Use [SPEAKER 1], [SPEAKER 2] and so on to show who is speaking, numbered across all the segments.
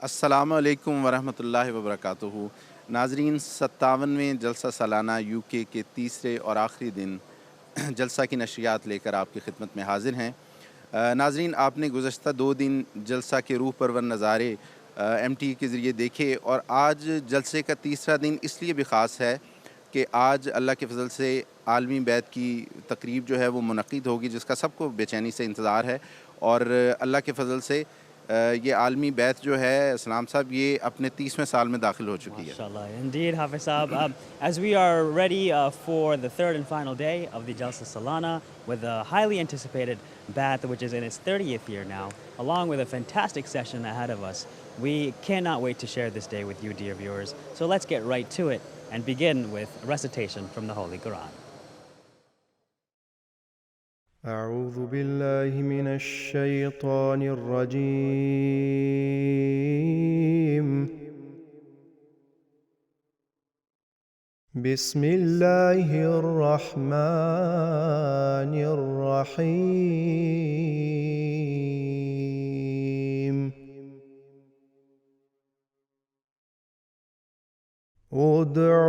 [SPEAKER 1] अस्सलामुअलैकुम वरहमतुल्लाहि वबरकातुहू। नाज़रीन, 57वें जलसा सालाना यूके के तीसरे और आखिरी दिन जलसा की नशरियात लेकर आपकी खिदमत में हाजिर हैं। नाज़रीन, आपने गुज़श्ता 2 दिन जलसा के रूह परवर नज़ारे MTA के ज़रिए देखे और आज जलसे का तीसरा दिन इसलिए भी ख़ास है कि आज अल्लाह के फ़ज़ल से आलमी बैत की तकरीब जो है वो मुनक़िद होगी, जिसका सबको बेचैनी से इंतज़ार है। और अल्लाह के फ़ज़ल से ये आलमी बैत जो है सलाम साहब, ये अपने 30वें साल में दाखिल हो चुकी है।
[SPEAKER 2] MashaAllah, indeed, Hafiz Saab. As we are ready for the third and final day of the Jalsa Salana with a highly anticipated Bai'at, which is in its 30th year now, along with a fantastic session ahead of us, we cannot wait to share this day with you, dear viewers. So let's get right to it and begin with a recitation from the Holy Quran.
[SPEAKER 3] أعوذ بالله من الشيطان الرجيم. بسم الله الرحمن الرحيم. ادع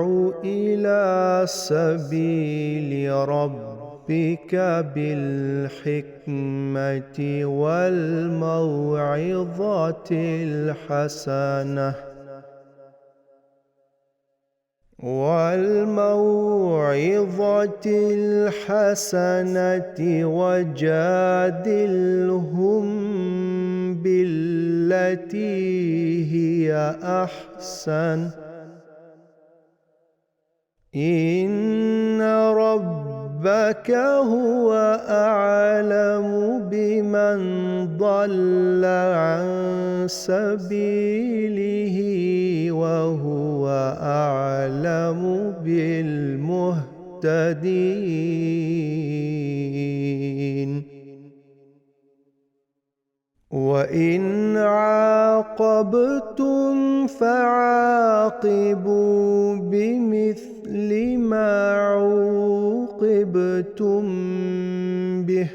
[SPEAKER 3] إلى سبيل ربك بالحكمة والموعظة الحسنة وجادلهم بالتي هي أحسن. إن ربك هو أعلم بمن ضل عن سبيله وهو أعلم بالمهتدين. وإن عاقبتم فعاقبوا بمثل ما عوقبتم به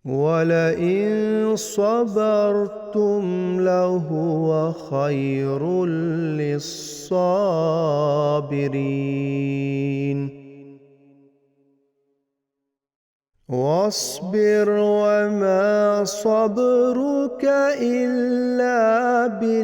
[SPEAKER 3] ولئن صبرتم لهو خير للصابرين. واصبر وما صبرك إلا بالله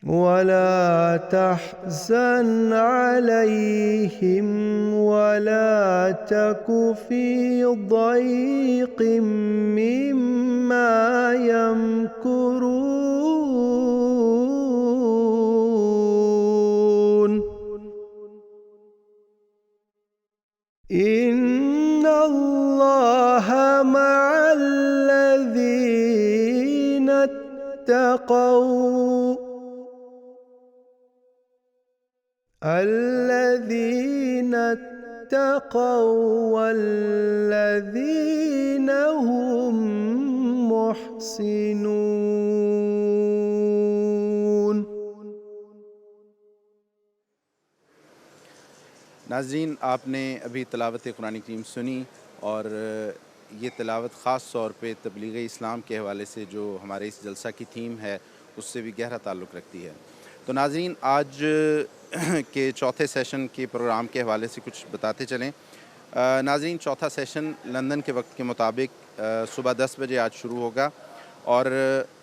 [SPEAKER 3] ولا تحزن عليهم ولا تك في ضيق مما يمكرون. إن الله مع الذين اتقوا والذين هم محسنون.
[SPEAKER 1] नाज़रीन, आपने अभी तिलावत कुरान करीम सुनी और ये तिलावत ख़ास तौर पे तबलीग इस्लाम के हवाले से जो हमारे इस जलसा की थीम है उससे भी गहरा ताल्लुक़ रखती है। तो नाज़रीन, आज के चौथे सेशन के प्रोग्राम के हवाले से कुछ बताते चलें। नाज़रीन, चौथा सेशन लंदन के वक्त के मुताबिक सुबह 10 बजे आज शुरू होगा और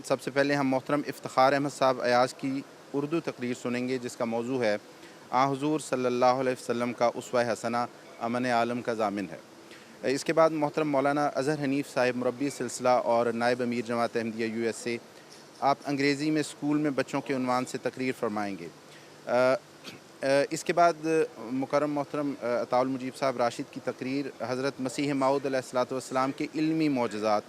[SPEAKER 1] सबसे पहले हम मोहतरम इफ्तिखार अहमद साहब अयाज़ की उर्दू तकरीर सुनेंगे, जिसका मौजू है हुज़ूर सल्लल्लाहु अलैहि वसल्लम का उसवा हसना अमन आलम का ज़ामिन है। इसके बाद मोहतरम मौलाना अज़हर हनीफ़ साहिब मुरब्बी सिलसिला और नायब अमीर जमात अहमदिया USA, आप अंग्रेज़ी में स्कूल में बच्चों के उन्वान से तकरीर फरमाएँगे। इसके बाद मुकर्रम मोहतरम अताउल मुजीब साहब राशिद की तकरीर हज़रत मसीह मऊद अलैहिस्सलातु वस्सलाम के इल्मी मौजज़ात,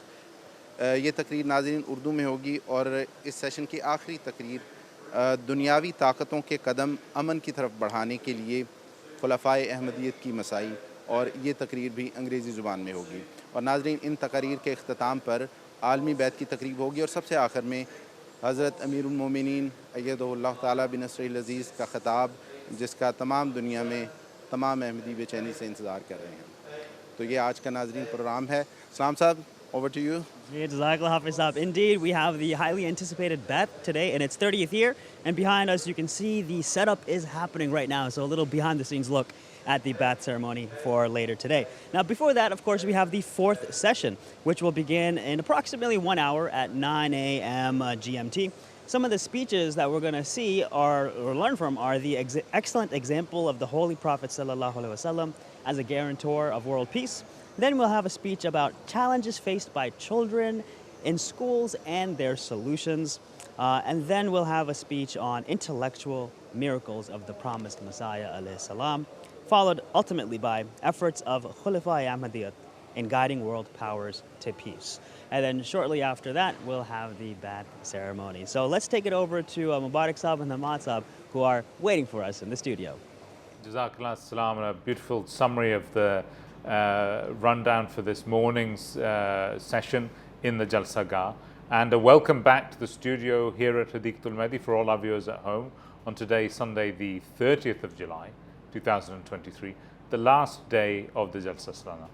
[SPEAKER 1] ये तकरीर नाज़रीन उर्दू में होगी। और इस सेशन की आखिरी तकरीर दुनियावी ताकतों के कदम अमन की तरफ बढ़ाने के लिए खुलफ़ाए अहमदियत की मसाई, और ये तकरीर भी अंग्रेज़ी ज़ुबान में होगी। और नाज़रीन, इन तकारीर के अख्ताम पर आलमी बैत की तकरीब होगी और सबसे आखिर में हज़रत अमीरुल मोमिनीन अय्यदहुल्लाह ताला बिनस्रिहिल अज़ीज़ का ख़िताब, जिसका तमाम दुनिया में تمام احمدی بے چینی سے انتظار کر رہے ہیں. تو یہ آج کا ناظرین پروگرام ہے. اسلام صاحب, over to you.
[SPEAKER 2] Jazakallah Hafiz Saab. Indeed, we have the highly anticipated Bai'at today in its 30th year. And behind us, you can see the setup is happening right now. So a little behind the scenes look at the Bai'at ceremony for later today. Now, before that, of course, we have the 4th session, which will begin in approximately 1 hour at 9 a.m. GMT. Some of the speeches that we're going to see or learn from are the excellent example of the Holy Prophet ﷺ as a guarantor of world peace. Then we'll have a speech about challenges faced by children in schools and their solutions. And then we'll have a speech on intellectual miracles of the promised Messiah alayhi salam, followed ultimately by efforts of Khulafa'i Ahmadiyyat in guiding world powers to peace. And then shortly after that, we'll have the Bai'at ceremony. So let's take it over to Mubarak Saab and Hamad Saab, who are waiting for us in the studio.
[SPEAKER 4] Jazakallah salam, and a beautiful summary of the rundown for this morning's session in the Jalsa Gah. And a welcome back to the studio here at Hadeeqa-tul-Mahdi for all our viewers at home on today, Sunday, the 30th of July, 2023, the last day of the Jalsa Salana.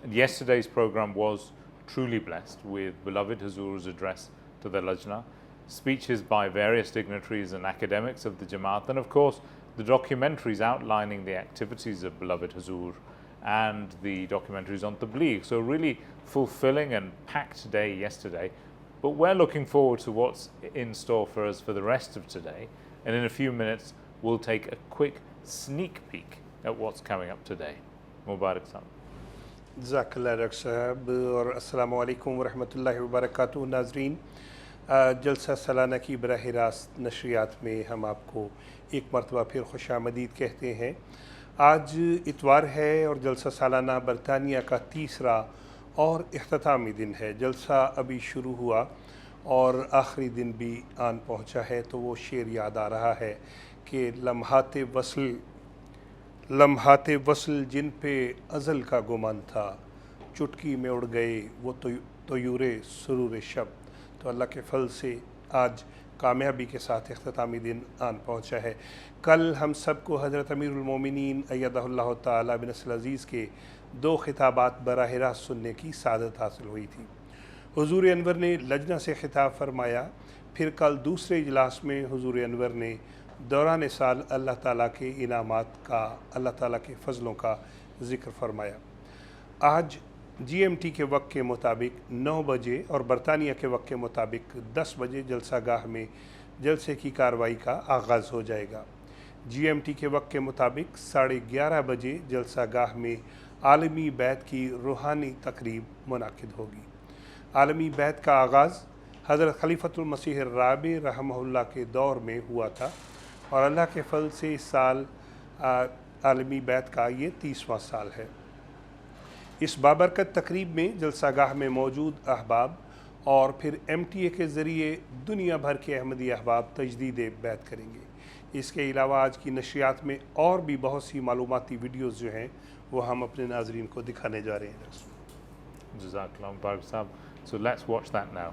[SPEAKER 4] And yesterday's program was truly blessed with beloved Hazur's address to the Lajna, speeches by various dignitaries and academics of the Jamaat, and of course the documentaries outlining the activities of beloved Hazur and the documentaries on Tabligh. So really fulfilling and packed day yesterday, but we're looking forward to what's in store for us for the rest of today, and in a few minutes we'll take a quick sneak peek at what's coming up today. Mubarak Saab.
[SPEAKER 5] جزاکاللہ doctor صاحب, اور السلام علیکم ورحمۃ اللہ وبرکاتہ. ناظرین, جلسہ سالانہ کی براہ راست نشریات میں ہم آپ کو ایک مرتبہ پھر خوش آمدید کہتے ہیں. آج اتوار ہے اور جلسہ سالانہ برطانیہ کا تیسرا اور اختتامی دن ہے. جلسہ ابھی شروع ہوا اور آخری دن بھی آن پہنچا ہے, تو وہ شعر یاد آ رہا ہے کہ لمحات وصل جن پہ ازل کا گمان تھا, چٹکی میں اڑ گئے وہ طیور سرور شب. تو اللہ کے فضل سے آج کامیابی کے ساتھ اختتامی دن آن پہنچا ہے. کل ہم سب کو حضرت امیر المومنین ایدہ اللہ تعالی بنصر العزیز کے 2 خطابات براہ راست سننے کی سعادت حاصل ہوئی تھی. حضور انور نے لجنہ سے خطاب فرمایا, پھر کل دوسرے اجلاس میں حضور انور نے دوران سال اللہ تعالیٰ کے انعامات کا, اللہ تعالیٰ کے فضلوں کا ذکر فرمایا. آج جی ایم ٹی کے وقت کے مطابق 9 بجے اور برطانیہ کے وقت کے مطابق 10 بجے جلسہ گاہ میں جلسے کی کارروائی کا آغاز ہو جائے گا. جی ایم ٹی کے وقت کے مطابق 11:30 بجے جلسہ گاہ میں عالمی بیعت کی روحانی تقریب منعقد ہوگی. عالمی بیعت کا آغاز حضرت خلیفۃ المسیح الرابع رحمہ اللہ کے دور میں ہوا تھا, اور اللہ کے فضل سے اس سال عالمی بیعت کا یہ 30واں سال ہے. اس بابرکت تقریب میں جلسہ گاہ میں موجود احباب اور پھر ایم ٹی اے کے ذریعے دنیا بھر کے احمدی احباب تجدید بیعت کریں گے. اس کے علاوہ آج کی نشریات میں اور بھی بہت سی معلوماتی ویڈیوز جو ہیں وہ ہم اپنے ناظرین کو دکھانے جا رہے ہیں.
[SPEAKER 4] Jazakallah Mubarak Saab. So let's watch that now.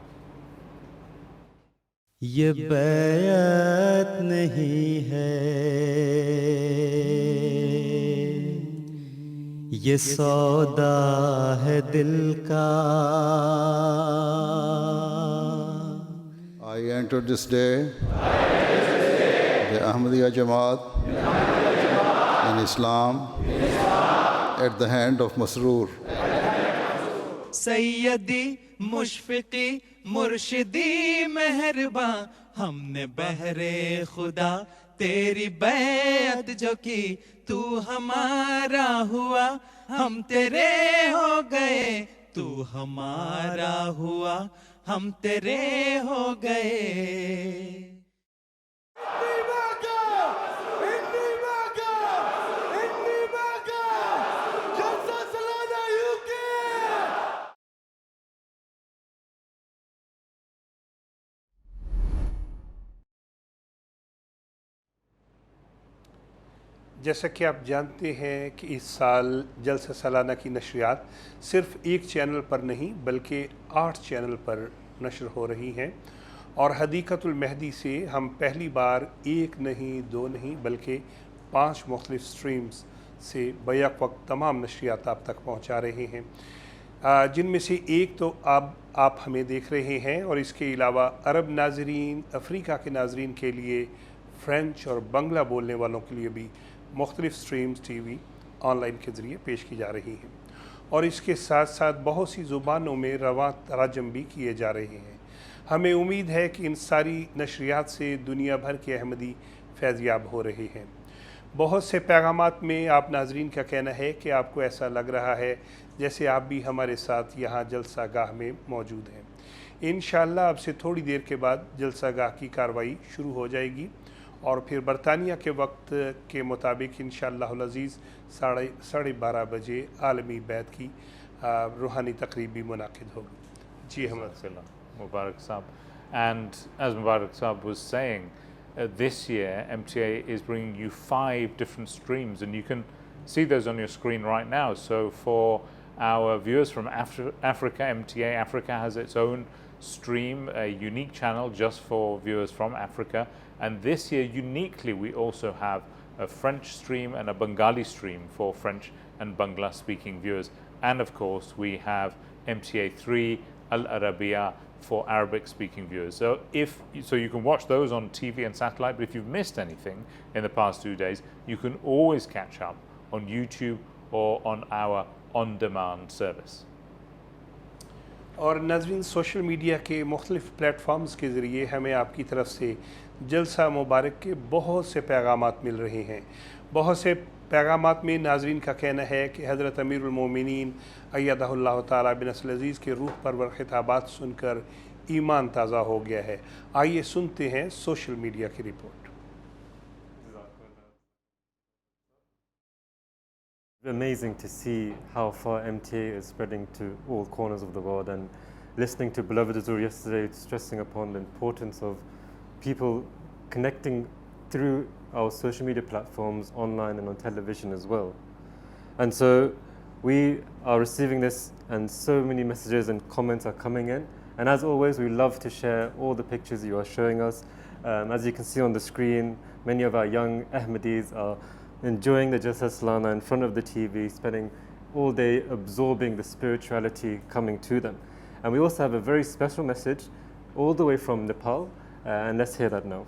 [SPEAKER 3] یہ بیعت نہیں ہے, یہ سودا ہے دل کا.
[SPEAKER 6] I entered this day the Ahmadiyya Jamaat in Islam at the hand of Masroor.
[SPEAKER 7] سیدی مشفقی مرشدی مہرباں, ہم نے بہرے خدا تیری بیعت جو کی, تو ہمارا ہوا ہم تیرے ہو گئے, تو ہمارا ہوا ہم تیرے ہو گئے.
[SPEAKER 5] جیسا کہ آپ جانتے ہیں کہ اس سال جلسہ سالانہ کی نشریات صرف ایک چینل پر نہیں بلکہ 8 چینل پر نشر ہو رہی ہیں, اور حدیقۃ-ال-مہدی سے ہم پہلی بار 1 نہیں 2 نہیں بلکہ 5 مختلف سٹریمز से बैक वक्त तमाम नशरियात आप तक पहुँचा रहे हैं, जिनमें से एक तो अब आप हमें देख रहे हैं, और इसके अलावा अरब नाजरीन, अफ्रीका के नाजरीन के लिए, फ़्रेंच और बंगला बोलने वालों के लिए भी मुख्तलिफ़ स्ट्रीम्स टीवी ऑनलाइन के ज़रिए पेश की जा रही हैं, और इसके साथ साथ बहुत सी ज़ुबानों में रवां तराजम भी किए जा रहे हैं। हमें उम्मीद है कि इन सारी नशरियात से दुनिया भर के अहमदी फैज़याब हो रहे हैं। बहुत से पैगामात में आप नाजरीन का कहना है कि आपको ऐसा लग रहा है जैसे आप भी हमारे साथ यहाँ जलसा गाह में मौजूद हैं। इंशाअल्लाह अब से थोड़ी देर के बाद जलसा गाह की कार्रवाई शुरू हो जाएगी, और फिर बरतानिया के वक्त के मुताबिक इंशाअल्लाह अज़ीज़ 12:30 बजे आलमी बैत की रूहानी तकरीब भी मुनाकिद होगी। जी Ahmad
[SPEAKER 4] Mubarak Saab. And as Mubarak Saab was saying, this year MTA is bringing you 5 different streams, and you can see those on your screen right now. So for our viewers from Africa, MTA Africa has its own stream, a unique channel just for viewers from Africa. And this year, uniquely, we also have a French stream and a Bengali stream for French and Bangla speaking viewers. And of course, we have MTA 3, Al Arabiya for Arabic speaking viewers. So you can watch those on TV and satellite, but if you've missed anything in the past 2 days, you can always catch up on YouTube or on our on-demand service.
[SPEAKER 5] और नाज़रीन, social media के मुख्तलिफ़ platforms के ज़रिए हमें आपकी तरफ से जलसा मुबारक के बहुत से पैगामात मिल रहे हैं। बहुत से पैगामात में नाज़रीन का कहना है कि हज़रत अमीरुल मोमिनीन अय्यदहुल्लाह ताला बिन नस्ल अज़ीज़ के रूह परवर खिताबात सुनकर ईमान ताज़ा हो गया है। आइए सुनते हैं सोशल मीडिया की report.
[SPEAKER 8] Amazing to see how far MTA is spreading to all corners of the world, and listening to beloved Azur yesterday stressing upon the importance of people connecting through our social media platforms, online and on television as well. And so we are receiving this, and so many messages and comments are coming in, and as always we love to share all the pictures you are showing us. As you can see on the screen, many of our young Ahmadis are enjoying the Jalsa Salana in front of the TV, spending all day absorbing the spirituality coming to them. And we also have a very special message all the way from Nepal, and let's hear that now.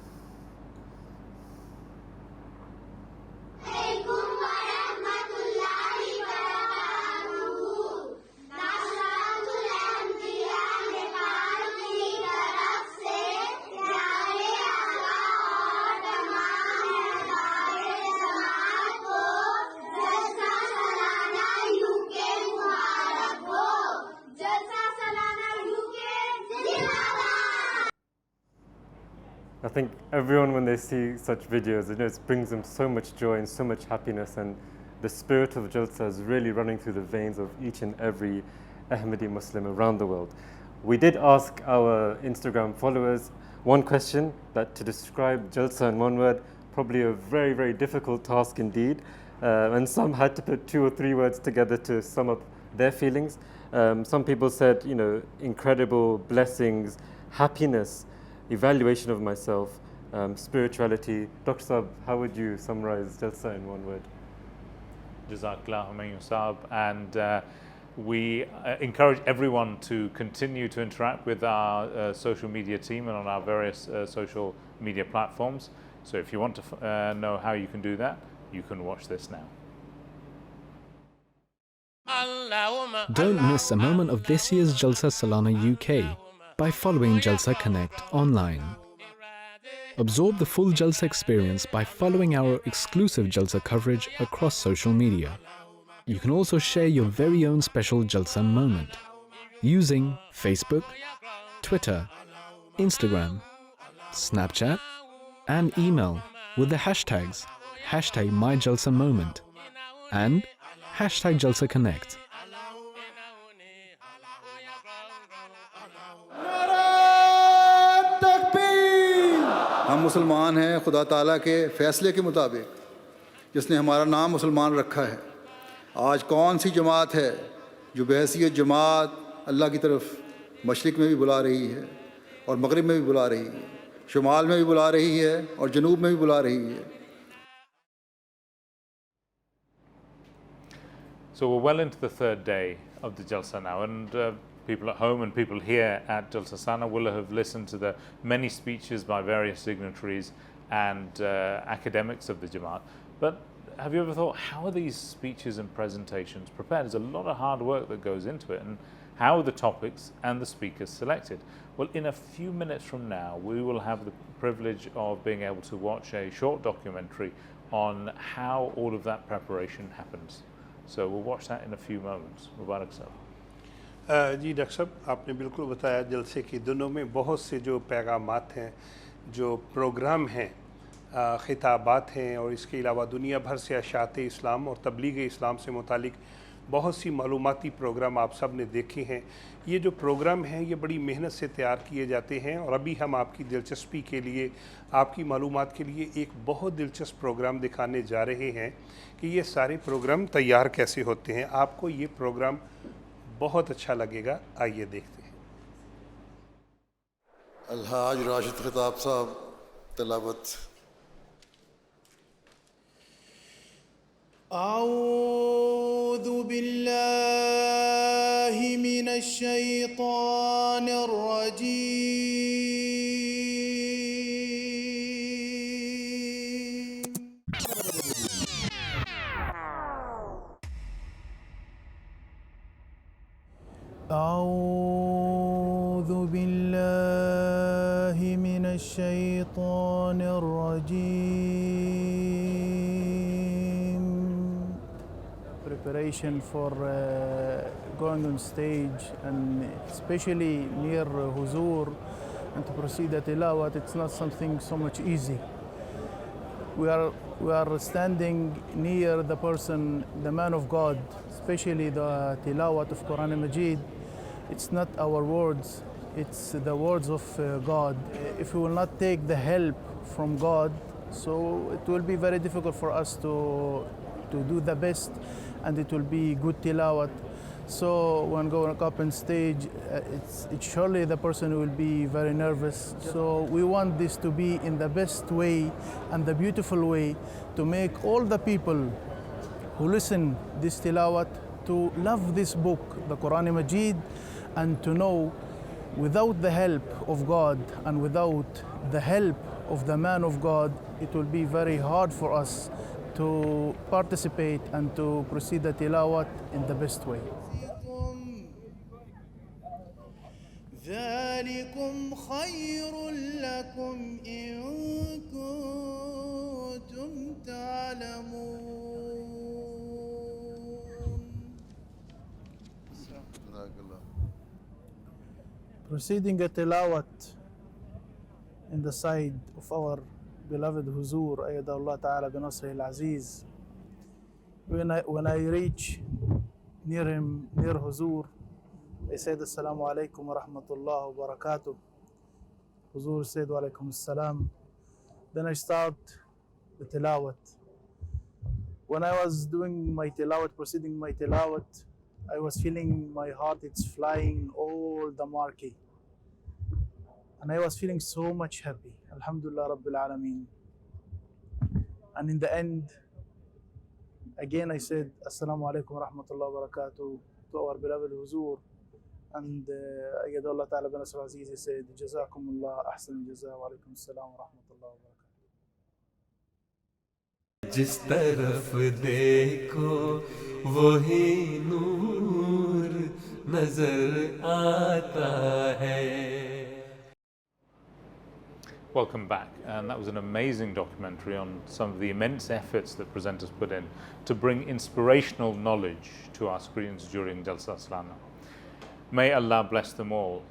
[SPEAKER 8] I think everyone, when they see such videos, it brings them so much joy and so much happiness, and the spirit of Jalsa is really running through the veins of each and every Ahmadi Muslim around the world. We did ask our Instagram followers one question, that to describe Jalsa in one word, probably a very, very difficult task indeed, and some had to put 2 or 3 words together to sum up their feelings. Some people said, incredible, blessings, happiness, evaluation of myself, spirituality. Dr. Saab, how would you summarize Jalsa in one word?
[SPEAKER 4] Jazakallah Humayun Saab. And we encourage everyone to continue to interact with our social media team and on our various social media platforms. So if you want to know how you can do that, you can watch this now.
[SPEAKER 9] Don't miss a moment of this year's Jalsa Salana UK by following Jalsa Connect online. Absorb the full Jalsa experience by following our exclusive Jalsa coverage across social media. You can also share your very own special Jalsa moment using Facebook, Twitter, Instagram, Snapchat and email with the hashtags #MyJalsaMoment and #JalsaConnect.
[SPEAKER 6] हम मुसलमान हैं खुदा ताला के फ़ैसले के मुताबिक, जिसने हमारा नाम मुसलमान रखा है। आज कौन सी जमात है जो बहैसियत जमात अल्लाह की तरफ मशरिक़ में भी बुला रही है और मगरिब में भी बुला रही है, शुमाल में भी बुला रही है और जनूब में भी बुला रही है।
[SPEAKER 4] So we're well into the third day of the Jalsa now, and people at home and people here at Jalsa Salana will have listened to the many speeches by various dignitaries and academics of the Jamaat. But have you ever thought, how are these speeches and presentations prepared? There's a lot of hard work that goes into it, and how are the topics and the speakers selected? Well, in a few minutes from now, we will have the privilege of being able to watch a short documentary on how all of that preparation happens. So we'll watch that in a few moments. Mubarak sir.
[SPEAKER 5] Ji doctor साहब, आपने बिल्कुल बताया जलसे की दिनों में बहुत से जो पैगामात हैं, जो प्रोग्राम हैं, खिताबात हैं, और इसके अलावा दुनिया भर से अशात इस्लाम और तबलीग इस्लाम से मुतालिक बहुत सी मालूमाती प्रोग्राम आप सब ने देखे हैं। ये जो प्रोग्राम हैं ये बड़ी मेहनत से तैयार किए जाते हैं, और अभी हम आपकी दिलचस्पी के लिए, आपकी मालूमात के लिए एक बहुत दिलचस्प प्रोग्राम दिखाने जा रहे हैं कि ये सारे प्रोग्राम तैयार कैसे होते हैं। आपको ये प्रोग्राम बहुत अच्छा लगेगा, आइए देखते हैं।
[SPEAKER 6] अलहाज राशिद खिताब साहब तलावत।
[SPEAKER 10] أعوذ بالله من الشيطان الرجيم. أعوذ بالله من الشيطان الرجيم. Preparation for going on stage, and especially near huzur and to proceed the tilawat, it's not something so much easy. We are standing near the person, the man of God, especially the tilawat of Quran Majid. It's not our words, it's the words of God. If we will not take the help from God, so it will be very difficult for us to do the best, and it will be good tilawat. So when going up on stage, it's surely the person will be very nervous. So we want this to be in the best way and the beautiful way, to make all the people who listen this tilawat to love this book, the Quran Majid, and to know without the help of God and without the help of the man of God, it will be very hard for us to participate and to proceed the tilawat in the best way. ذلكم خير لكم إن كنتم تعلمون. Proceeding a tilawat in the side of our beloved Huzur, Ayyadallah Ta'ala bin Nasr al-Aziz. When I reach near him, near Huzur, I said, Assalamu alaikum wa rahmatullah wa barakatuh. Huzur said, wa alaikum assalam. Then I start the tilawat. When I was doing my tilawat, proceeding my tilawat, I was feeling my heart, it's flying all the marquee. And I was feeling so much happy. Alhamdulillah Rabbil Alameen. And in the end, again I said, Assalamu alaikum wa rahmatullah wa barakatuh to our beloved Huzur. And Ayyadallah Ta'ala bin Nasr al-Aziz, he said, Jazakumullah ahsan jaza wa alaikum assalam wa rahmatullah wa barakatuh.
[SPEAKER 3] जिस तरफ देखो वही नूर नजर आता है.
[SPEAKER 4] Welcome back, and that was an amazing documentary on some of the immense efforts that presenters put in to bring inspirational knowledge to our screens during Jalsa Salana. May Allah bless them all.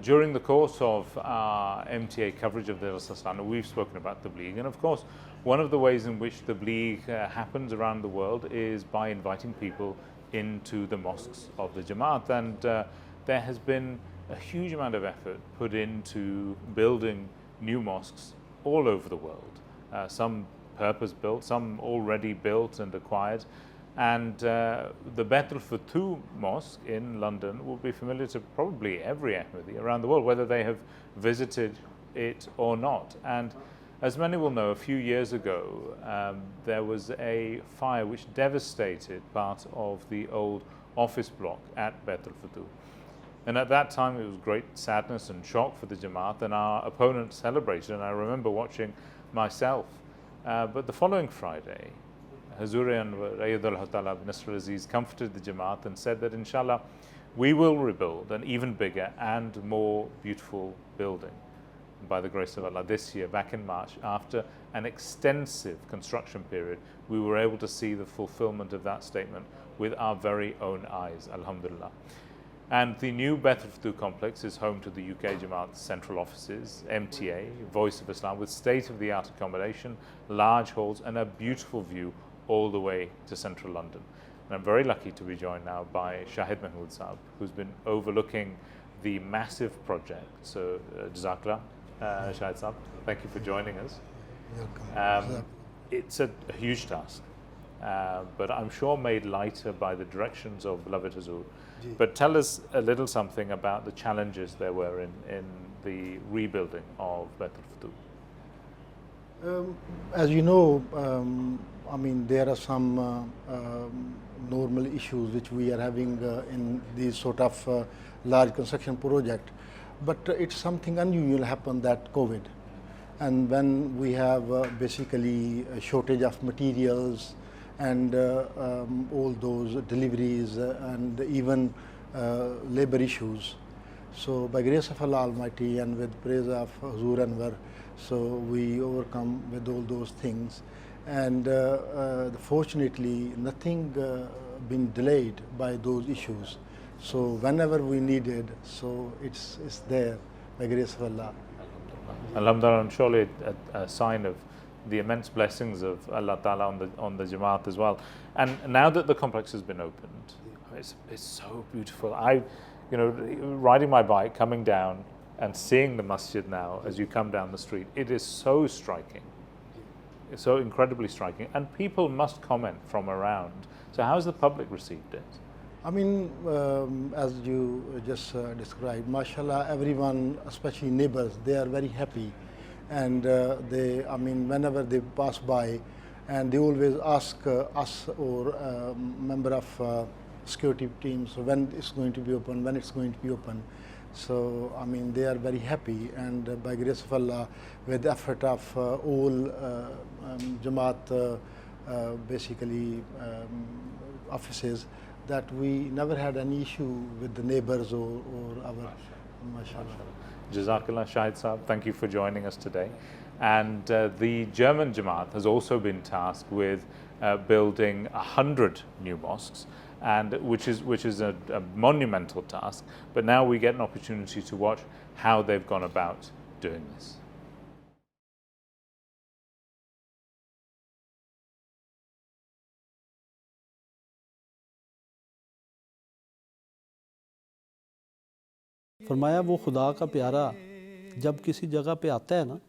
[SPEAKER 4] During the course of our MTA coverage of the Jalsa Salana, we've spoken about tabligh, and of course one of the ways in which tabligh happens around the world is by inviting people into the mosques of the Jamaat, and there has been a huge amount of effort put into building new mosques all over the world, some purpose-built, some already built and acquired. And the Bai'at al-Futuh mosque in London will be familiar to probably every Ahmadi around the world, whether they have visited it or not. And As many will know, a few years ago there was a fire which devastated part of the old office block at Bai'at al-Futuh. And at that time it was great sadness and shock for the Jamaat, and our opponents celebrated, and I remember watching myself. But the following Friday, Hazur Anwar Ayyadullah Ta'ala bin Nasr Aziz comforted the Jamaat and said that inshallah we will rebuild an even bigger and more beautiful building by the grace of Allah this year. Back in March, after an extensive construction period, we were able to see the fulfillment of that statement with our very own eyes, alhamdulillah. And the new Bai'at al-Futuh complex is home to the UK Jamaat's central offices, MTA, Voice of Islam, with state-of-the-art accommodation, large halls and a beautiful view all the way to central London. And I'm very lucky to be joined now by Shahid Mahmood Saab, who's been overlooking the massive project. So, Jazakallah, Shahid Saab, thank you for joining us. It's a huge task, but I'm sure made lighter by the directions of beloved Hazur. But tell us a little something about the challenges there were in the rebuilding of Bai'at al-Futuh.
[SPEAKER 11] As you know, I mean, there are some normal issues which we are having in these sort of large construction project, but it's something unusual happened, that COVID. And when we have basically a shortage of materials and all those deliveries and even labor issues. So by grace of Allah Almighty and with praise of Hazur Anwar, so we overcome with all those things. And fortunately, nothing been delayed by those issues. So whenever we needed, so it's there by grace of Allah.
[SPEAKER 4] Alhamdulillah, and surely a sign of the immense blessings of Allah Ta'ala on the Jamaat as well. And now that the complex has been opened, it's so beautiful. Riding my bike, coming down and seeing the masjid now as you come down the street, it is so striking. It's so incredibly striking. And people must comment from around. So how's the public received it?
[SPEAKER 11] I mean, as you just described, mashallah, everyone, especially neighbors, they are very happy. And whenever they pass by, and they always ask us or member of security teams when it's going to be open, when it's going to be open. So, I mean, they are very happy, and by grace of Allah, with the effort of all Jamaat, offices, that we never had any issue with the neighbors or our, mashallah.
[SPEAKER 4] Jazakallah, Shahid Saab, thank you for joining us today. And the German Jamaat has also been tasked with building 100 new mosques, and which is a monumental task. But now we get an opportunity to watch how they've gone about doing this.
[SPEAKER 12] फरमाया वो खुदा का प्यारा जब किसी जगह पे आता है ना,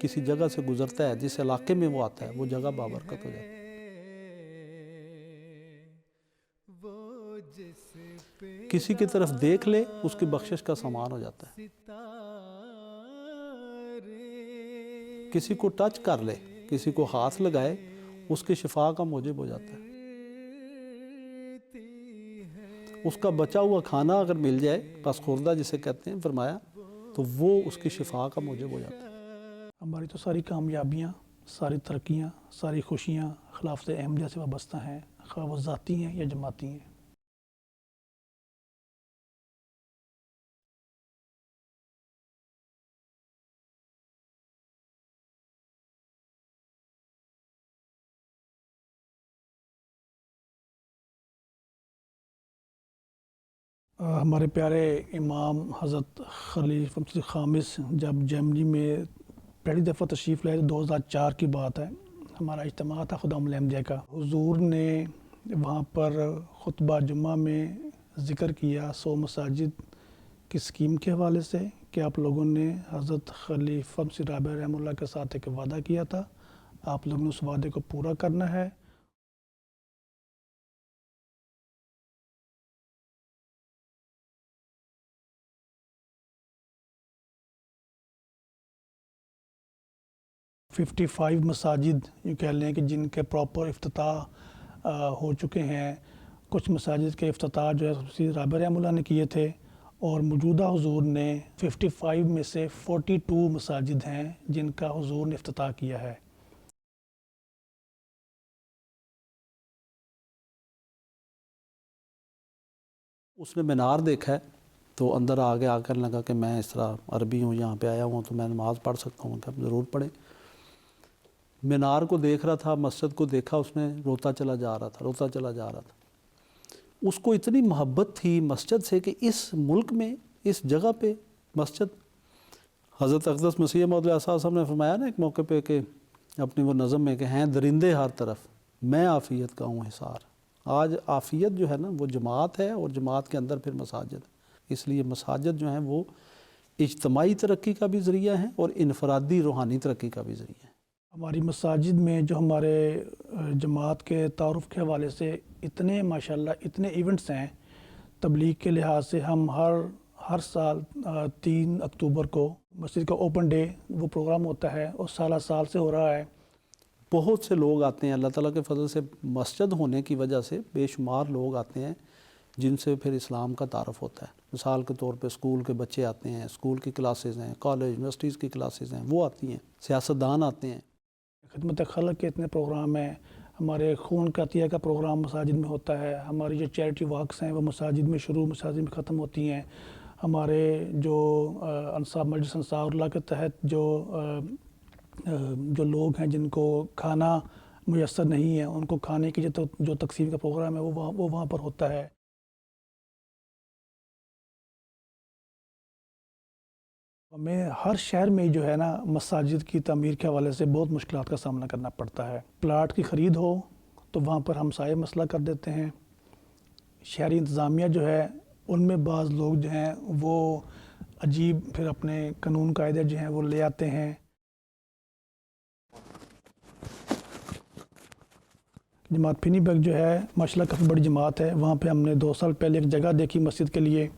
[SPEAKER 12] किसी जगह से गुजरता है, जिस इलाके में वो आता है वो जगह बाबरकत हो जाती है। किसी की तरफ देख ले उसकी बख्शिश का सामान हो जाता है, किसी को टच कर ले, किसी को हाथ लगाए उसकी शिफा का मूजिब हो जाता है, उसका बचा हुआ खाना अगर मिल जाए, बस खुर्दा जिसे कहते हैं, फरमाया तो वो उसकी शिफा का मूजिब हो जाता है।
[SPEAKER 10] हमारी तो सारी कामयाबियाँ, सारी तरक्कियाँ, सारी खुशियाँ खिलाफत अहमदिया से वाबस्ता हैं, खा वो ज़ाती हैं या जमाती हैं। हमारे प्यारे इमाम हज़रत खलीफा ख़ामिस जब जर्मनी में पहली दफ़ा तशरीफ़ लाए तो 2004 की बात है। हमारा इज्तिमा था खुदामुल अहमदिया का। हुज़ूर ने वहाँ पर खुतबा जुम्मा में ज़िक्र किया 100 मसाजिद की स्कीम के हवाले से कि आप लोगों ने हज़रत खलीफा राबी रहमतुल्लाह के साथ एक वादा किया था, आप लोगों ने उस वादे को पूरा करना है। 55 मसाजिद यूँ कह लें कि जिनके प्रॉपर इफ्तिताह हो चुके हैं। कुछ मसाजिद के इफ्तिताह जो है सैयद राबिया रहमतुल्लाह ने किए थे और मौजूदा हुजूर ने 55 में से 42 मसाजिद हैं जिनका हुजूर ने इफ्तिताह किया है।
[SPEAKER 12] उसने मीनार देखा है तो अंदर आगे आकर लगा कि मैं इस तरह अरबी हूँ, यहाँ पे आया हूँ तो मैं नमाज़ पढ़ सकता हूँ, क्या ज़रूर पढ़े। मीनार को देख रहा था, मस्जिद को देखा, उसने रोता चला जा रहा था, रोता चला जा रहा था। उसको इतनी मोहब्बत थी मस्जिद से कि इस मुल्क में इस जगह पे मस्जिद, हज़रत अक़दस मसीह मौद साहब ने फरमाया ना एक मौके पे कि अपनी वो नज़म में कि हैं दरिंदे हर तरफ, मैं आफ़ियत का हूँ हिसार। आज आफ़ियत जो है ना वो जमात है और जमात के अंदर फिर मसाजिद। इसलिए मसाजिद जो हैं वो इज्तमाई तरक्की का भी ज़रिया है और इनफरादी रूहानी तरक्की का भी ज़रिया है।
[SPEAKER 10] हमारी मसाजिद में जो हमारे जमात के तारुफ़ के हवाले से इतने माशाल्लाह इतने इवेंट्स हैं। तबलीग के लिहाज से हम हर साल 3 अक्टूबर को मस्जिद का ओपन डे वो प्रोग्राम होता है और साल से हो रहा है।
[SPEAKER 12] बहुत से लोग आते हैं, अल्लाह ताला के फजल से मस्जिद होने की वजह से बेशुमार लोग आते हैं जिनसे फिर इस्लाम का तारफ़ होता है। मिसाल के तौर पे स्कूल के बच्चे आते हैं, स्कूल की क्लासेस हैं, कॉलेज यूनिवर्सिटीज़ की क्लासेस हैं, वो आती हैं, सियासतदान आते हैं।
[SPEAKER 10] खिदमत खल्क़ के इतने प्रोग्राम हैं। हमारे खून का अतिया का प्रोग्राम मसाजिद में होता है। हमारी जो चैरिटी वर्क्स हैं वो मसाजिद में शुरू, मसाजिद में ख़त्म होती हैं। हमारे जो अंसार मजलिस अंसारुल्लाह के तहत जो लोग हैं जिनको खाना मुयस्सर नहीं है, उनको खाने की जो तकसीम का प्रोग्राम है वो वहाँ पर होता है। हमें हर शहर में जो है ना मसाजिद की तामीर के हवाले से बहुत मुश्किलात का सामना करना पड़ता है। प्लाट की ख़रीद हो तो वहाँ पर हम साए मसला कर देते हैं। शहरी इंतज़ामिया जो है उनमें बाज़ लोग जो हैं वो अजीब फिर अपने कानून कायदे जो हैं वो ले आते हैं। जमात फिनीबर्ग जो है माशाल्लाह काफ़ी बड़ी जमात है। वहाँ पे हमने 2 साल पहले एक जगह देखी मस्जिद के लिए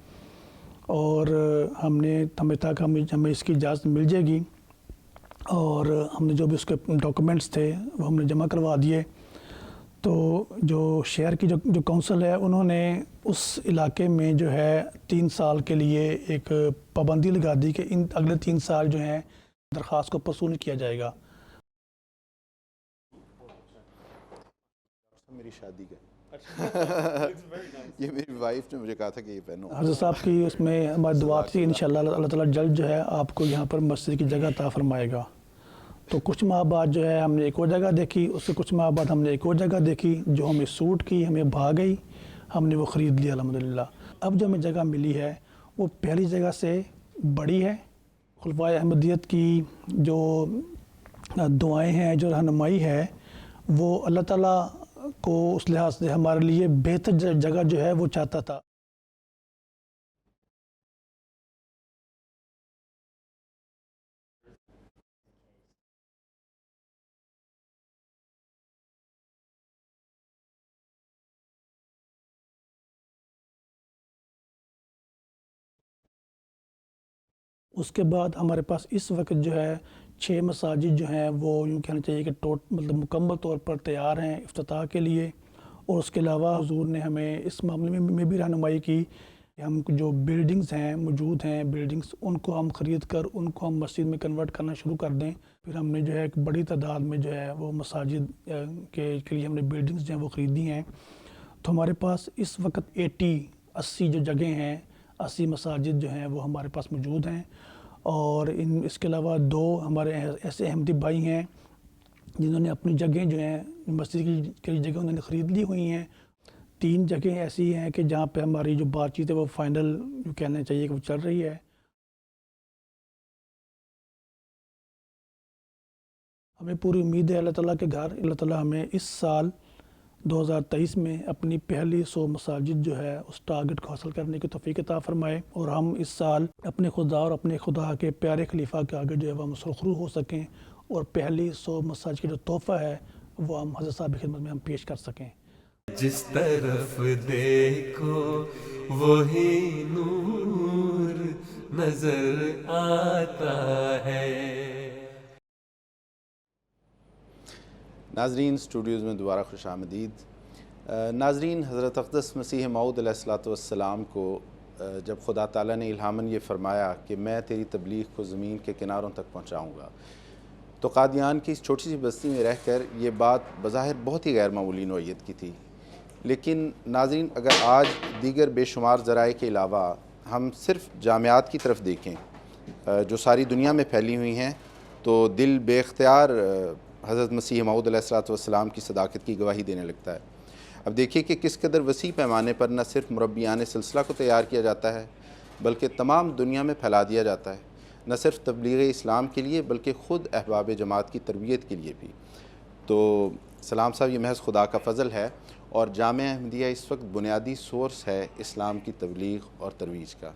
[SPEAKER 10] और हमें था कि हमें इसकी इजाज़त मिल जाएगी और हमने जो भी उसके डॉक्यूमेंट्स थे वो हमने जमा करवा दिए। तो जो शहर की जो काउंसिल है उन्होंने उस इलाके में जो है 3 साल के लिए एक पाबंदी लगा दी कि इन अगले 3 साल जो हैं दरख्वास्त को परसू नहीं किया जाएगा।
[SPEAKER 1] मेरी शादी का ये मेरी वाइफ ने मुझे कहा था कि ये पहनो।
[SPEAKER 10] हज़रत साहब की उसमें हमारी दुआ थी इंशाअल्लाह अल्लाह ताला जल्द जो है आपको यहाँ पर मस्जिद की जगह अता फरमाएगा। तो कुछ माह बाद जो है हमने एक और जगह देखी, उससे कुछ माह बाद हमने एक और जगह देखी जो हमें सूट की, हमें भा गई, हमने वो ख़रीद लिया अल्हम्दुलिल्लाह। अब जो हमें जगह मिली है वो पहली जगह से बड़ी है। खुलफाए अहमदियत की जो दुआएँ हैं, जो रहनुमाई है वो अल्लाह ताला को उस लिहाज से हमारे लिए बेहतर जगह जो है वो चाहता था। उसके बाद हमारे पास इस वक्त जो है 6 मसाजिद जो हैं वो यूँ कहना चाहिए कि मतलब मुकम्मल तौर पर तैयार हैं इफ्तिताह के लिए। और उसके अलावा हुजूर ने हमें इस मामले में भी रहनुमाई की कि हम जो बिल्डिंग्स हैं मौजूद हैं बिल्डिंग्स उनको हम ख़रीद कर उनको हम मस्जिद में कन्वर्ट करना शुरू कर दें। फिर हमने जो है एक बड़ी तादाद में जो है वो मसाजिद के लिए हमने बिल्डिंग्स जो हैं वो ख़रीदी हैं। तो हमारे पास इस वक्त 80 जो जगह हैं 80 मसाजिद जो हैं वो हमारे पास मौजूद हैं। और इसके अलावा 2 हमारे ऐसे अहमदी भाई हैं जिन्होंने अपनी जगह जो हैं मस्जिद की जगह उन्होंने ख़रीद ली हुई हैं। 3 जगह ऐसी हैं कि जहाँ पे हमारी जो बातचीत है वो फाइनल कहना चाहिए कि वो चल रही है। हमें पूरी उम्मीद है अल्लाह ताला के घर अल्लाह ताला हमें इस साल 2023 में अपनी पहली 100 मसाजिद जो है उस टारगेट को हासिल करने की तौफीक अता फरमाए और हम इस साल अपने खुदा और अपने खुदा के प्यारे खलीफा के आगे जो है वह मुसरखरू हो सकें और पहली 100 मसाजिद की जो तोहफ़ा है वो हम हज़रत साहब की खिदमत में हम पेश कर सकें।
[SPEAKER 7] जिस तरफ देखो वही नूर नजर आता है।
[SPEAKER 1] नाज़रीन स्टूडियोज़ में दोबारा खुश आमदीद। नाज़रीन, हज़रत अक़दस मसीह मऊद अलैहिस्सलाम को जब खुदा ताला ने इल्हामन ये फ़रमाया कि मैं तेरी तबलीग को ज़मीन के किनारों तक पहुँचाऊँगा, तो कादियान की इस छोटी सी बस्ती में रहकर ये बात बज़ाहिर बहुत ही गैर मामूली नौइयत की थी। लेकिन नाज़रीन, अगर आज दीगर बेशुमार ज़राए के अलावा हम सिर्फ़ जामियात की तरफ देखें जो सारी दुनिया में फैली हुई हैं, तो दिल बेख्तियार हज़रत मसीह मऊद अलैहिस्सलाम की सदाकत की गवाही देने लगता है। अब देखिए कि किस कदर वसी पैमाने पर न सिर्फ मुरब्बियान सिलसिला को तैयार किया जाता है, बल्कि तमाम दुनिया में फैला दिया जाता है, न सिर्फ तबलीग इस्लाम के लिए बल्कि ख़ुद अहबाब जमात की तरबियत के लिए भी। तो सलाम साहब, ये महज़ खुदा का फ़ज़ल है और जामिया अहमदिया इस वक्त बुनियादी सोर्स है इस्लाम की तबलीग और तरवीज का।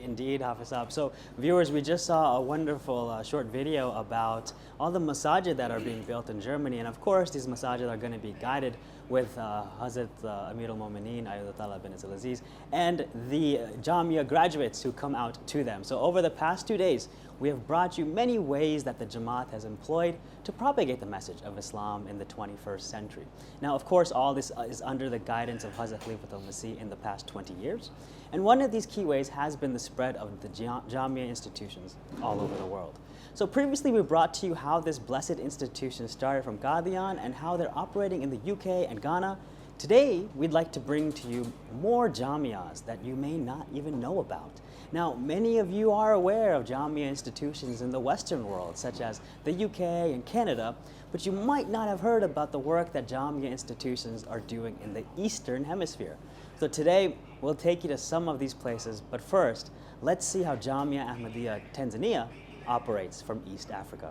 [SPEAKER 2] Indeed, Hafiz Saab. So, viewers, we just saw a wonderful short video about all the masajid that are being built in Germany, and of course, these masajid are going to be guided with Hazrat Amir al-Mu'mineen Ayatollah bin Aziz and the Jamia graduates who come out to them. So, over the past 2 days, we have brought you many ways that the Jamaat has employed to propagate the message of Islam in the 21st century. Now, of course, all this is under the guidance of Hazrat Khalifatul Masih in the past 20 years. And one of these key ways has been the spread of the Jamia institutions all over the world. So previously we brought to you how this blessed institution started from Qadian and how they're operating in the UK and Ghana. Today, we'd like to bring to you more Jamias that you may not even know about. Now, many of you are aware of Jamia institutions in the Western world, such as the UK and Canada, but you might not have heard about the work that Jamia institutions are doing in the Eastern Hemisphere. So today, we'll take you to some of these places, but first, let's see how Jamia Ahmadiyya Tanzania operates from East Africa.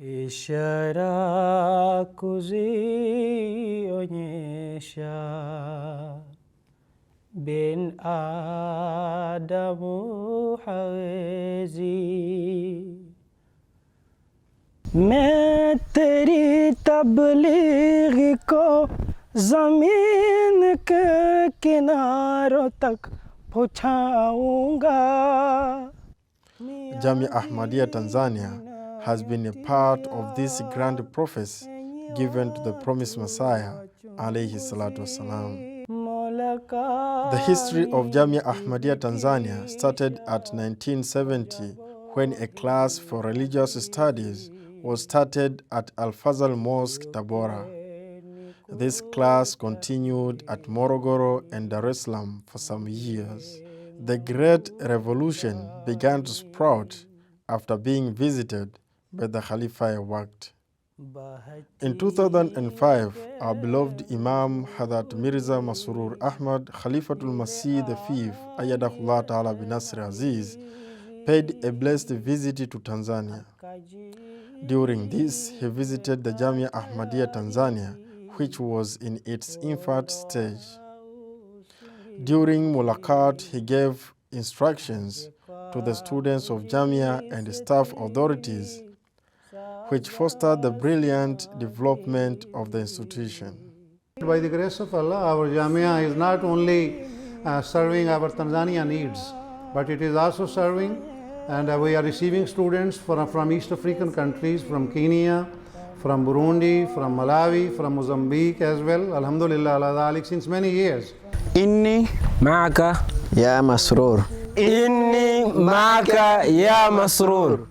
[SPEAKER 13] Ishara kuzionyesha bin Adamu hawezi मैं तेरी तबलीग को ज़मीन के किनारों तक पहुँचाऊँगा.
[SPEAKER 14] Jamia Ahmadiyya Tanzania has been a part of this grand prophecy given to the promised Messiah, alayhi salatu wasalam. The history of Jamia Ahmadiyya Tanzania started at 1970 when a class for religious studies was started at Al-Fazal Mosque, Tabora. This class continued at Morogoro and Dar es Salaam for some years. The Great Revolution began to sprout after being visited by the Khalifa-elect. In 2005, our beloved Imam Hadrat Mirza Masroor Ahmad Khalifatul-Masih V, Ayyadahullah Ta'ala bin Nasir Aziz, paid a blessed visit to Tanzania. During this, he visited the Jamia Ahmadiyya Tanzania, which was in its infant stage. During Mulakat, he gave instructions to the students of Jamia and staff authorities, which fostered the brilliant development of the institution.
[SPEAKER 15] By the grace of Allah, our Jamia is not only serving our Tanzania needs, but it is also serving, and we are receiving students from East African countries, from Kenya, from Burundi, from Malawi, from Mozambique as well. Alhamdulillah ala dhalik, since many years.
[SPEAKER 13] Inni ma'aka ya Masroor. Inni ma'aka ya Masroor.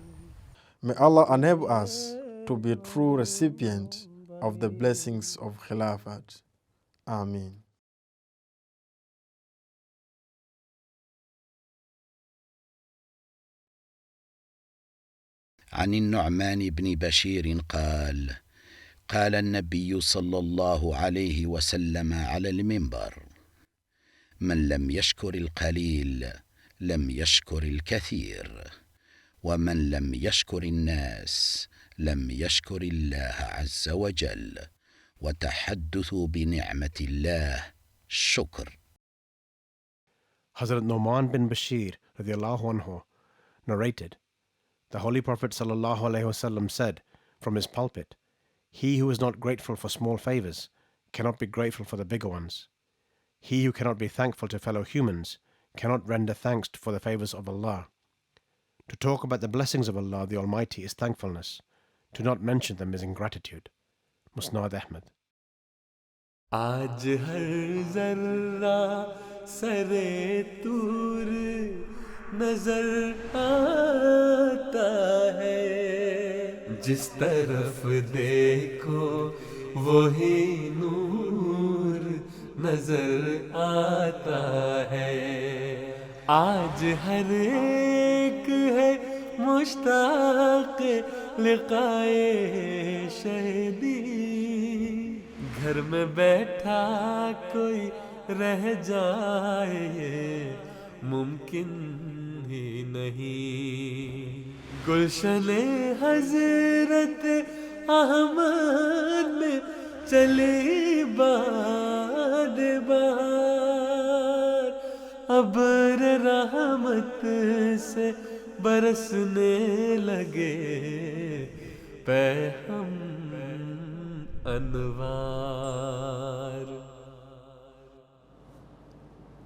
[SPEAKER 14] May Allah enable us to be a true recipient of the blessings of Khilafat. Ameen.
[SPEAKER 16] عن النعمان بن بشير قال: قال النبي صلى الله عليه وسلم على المنبر: من لم يشكر القليل لم يشكر الكثير، ومن لم يشكر الناس لم يشكر الله عز وجل، وتحدث بنعمة الله شكر.
[SPEAKER 17] Hazrat Nu'man bin Bashir radiallahu anhu narrated, the Holy Prophet sallallahu alaihi wasallam said from his pulpit, he who is not grateful for small favors cannot be grateful for the bigger ones. He who cannot be thankful to fellow humans cannot render thanks for the favors of Allah. To talk about the blessings of Allah the Almighty is thankfulness. To not mention them is ingratitude. Musnad Ahmed.
[SPEAKER 7] आज हर जर्रा सरे तूर नजर आता है जिस तरफ देखो वही नूर नजर आता है आज हर एक है मुश्ताक लिकाए शहीदी घर में बैठा कोई रह जाए ये मुमकिन ही नहीं गुलशने हजरत अहमद में चली बाद बहार अब्र रहमत से बरसने लगे पैहम Anwar.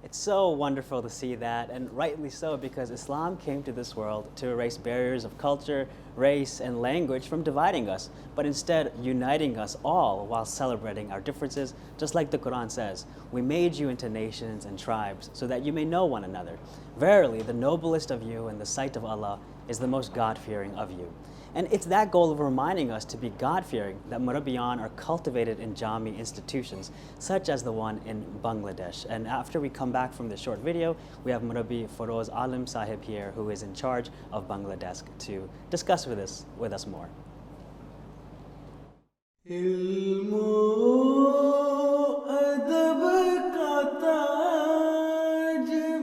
[SPEAKER 2] It's so wonderful to see that, and rightly so, because Islam came to this world to erase barriers of culture, race, and language from dividing us, but instead uniting us all while celebrating our differences, just like the Quran says, "We made you into nations and tribes so that you may know one another. Verily, the noblest of you in the sight of Allah is the most God-fearing of you." And it's that goal of reminding us to be God-fearing that Murabbiyan are cultivated in Jami institutions, such as the one in Bangladesh. And after we come back from this short video, we have Murabbi Feroz Alim Sahib here, who is in charge of Bangladesh, to discuss with us more.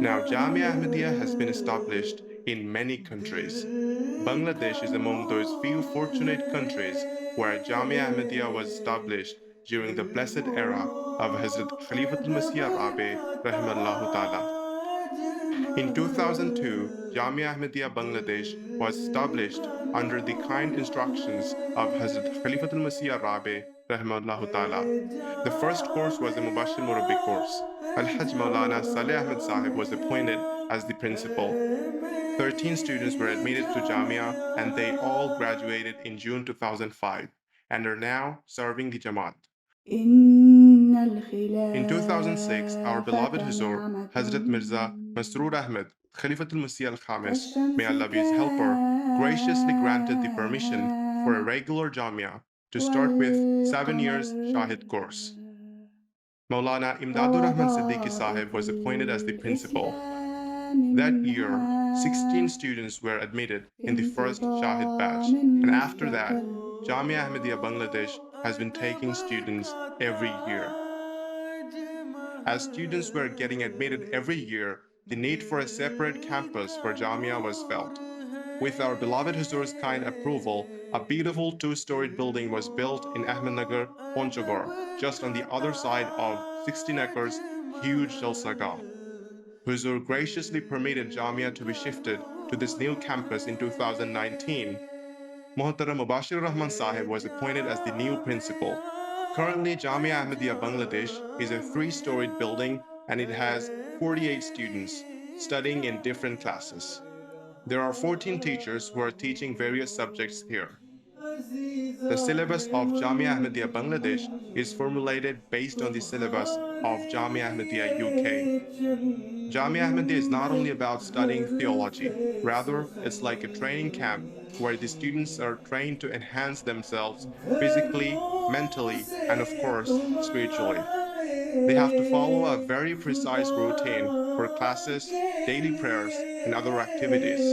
[SPEAKER 18] Now, Jamia Ahmadiyya has been established in many countries. Bangladesh is among those few fortunate countries where Jamia Ahmadiyya was established during the blessed era of Hazrat Khalifatul-Masih Rabi Rahimallahu Ta'ala. In 2002, Jamia Ahmadiyya Bangladesh was established under the kind instructions of Hazrat Khalifatul-Masih Rabi Rahimallahu Ta'ala. The first course was the Mubashir Murabbi course. Al-Hajj Maulana Saleh Ahmed Sahib was appointed as the principal. 13 students were admitted to Jamia and they all graduated in June 2005 and are now serving the Jamaat. In 2006, our beloved Huzur, Hazrat Mirza Masroor Ahmed, Khalifatul Masih al-Khamis, may Allah be his helper, graciously granted the permission for a regular Jamia to start with 7 years Shahid course. Maulana Imdadur Rahman Siddiqui Sahib was appointed as the principal. That year, 16 students were admitted in the first Shahid batch, and after that, Jamia Ahmadiyya Bangladesh has been taking students every year. As students were getting admitted every year, the need for a separate campus for Jamia was felt. With our beloved Huzur's kind approval, a beautiful two-storied building was built in Ahmednagar, Panchagor, just on the other side of 16 acres huge Jalsa Salana. Huzur graciously permitted Jamia to be shifted to this new campus in 2019. Muhtaram Mubashir Rahman Sahib was appointed as the new principal. Currently, Jamia Ahmadiyya Bangladesh is a 3-storied building and it has 48 students studying in different classes. There are 14 teachers who are teaching various subjects here. The syllabus of Jamia Ahmadiyya Bangladesh is formulated based on the syllabus of Jamia Ahmadiyya UK. Jamia Ahmadiyya is not only about studying theology, rather it's like a training camp where the students are trained to enhance themselves physically, mentally, and of course, spiritually. They have to follow a very precise routine for classes, daily prayers, and other activities.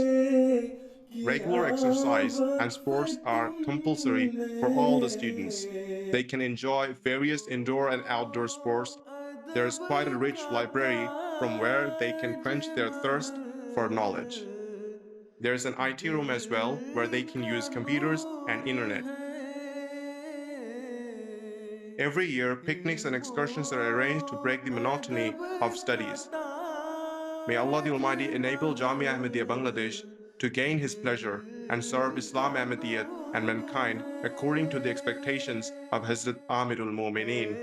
[SPEAKER 18] Regular exercise and sports are compulsory for all the students. They can enjoy various indoor and outdoor sports. There is quite a rich library from where they can quench their thirst for knowledge. There is an IT room as well where they can use computers and internet. Every year, picnics and excursions are arranged to break the monotony of studies. May Allah the Almighty enable Jamia Ahmadiyya Bangladesh to gain His pleasure and serve Islam Ahmadiyyat and mankind according to the expectations of Hazrat Amirul Mu'mineen.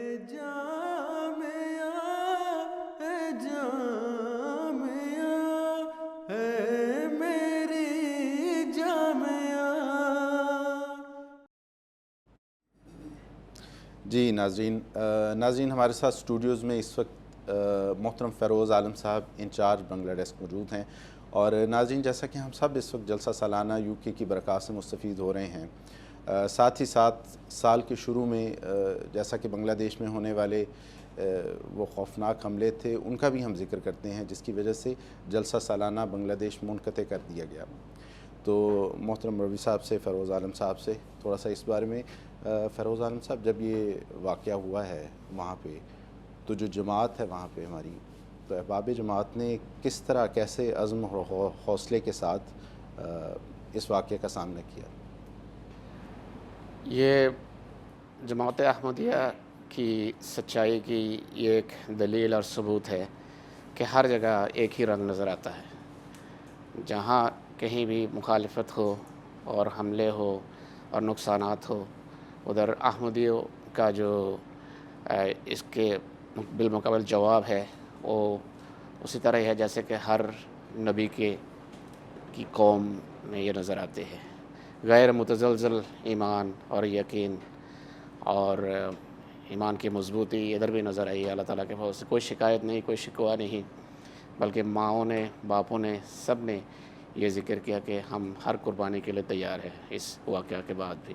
[SPEAKER 1] جی ناظرین ہمارے ساتھ studios میں اس وقت محترم فیروز عالم صاحب incharge بنگلہ دیش موجود ہیں، اور ناظرین جیسا کہ ہم سب اس وقت جلسہ سالانہ UK کی برکات سے مستفید ہو رہے ہیں، ساتھ ہی ساتھ سال کے شروع میں جیسا کہ بنگلہ دیش میں ہونے والے وہ خوفناک حملے تھے ان کا بھی ہم ذکر کرتے ہیں، جس کی وجہ سے جلسہ سالانہ بنگلہ دیش منقطع کر دیا گیا۔ تو محترم روی صاحب سے، فیروز عالم صاحب سے تھوڑا سا اس بارے میں، فیروز عالم صاحب جب یہ واقعہ ہوا ہے وہاں پہ، تو جو جماعت ہے وہاں پہ ہماری، تو احباب جماعت نے کس طرح، کیسے عزم اور حوصلے کے ساتھ اس واقعے کا سامنا کیا؟
[SPEAKER 19] یہ جماعت احمدیہ کی سچائی کی یہ ایک دلیل اور ثبوت ہے کہ ہر جگہ ایک ہی رنگ نظر آتا ہے۔ جہاں کہیں بھی مخالفت ہو اور حملے ہو اور نقصانات ہو، ادھر احمدیوں کا جو اس کے بالمقابل جواب ہے وہ اسی طرح ہی ہے جیسے کہ ہر نبی کی قوم میں یہ نظر آتے ہیں۔ غیر متزلزل ایمان اور یقین اور ایمان کی مضبوطی ادھر بھی نظر آئی ہے اللہ تعالیٰ کے فضل سے۔ کوئی شکایت نہیں، کوئی شکوہ نہیں، بلکہ ماؤں نے، باپوں نے، سب نے یہ ذکر کیا کہ ہم ہر قربانی کے لیے تیار ہیں اس واقعہ کے بعد بھی۔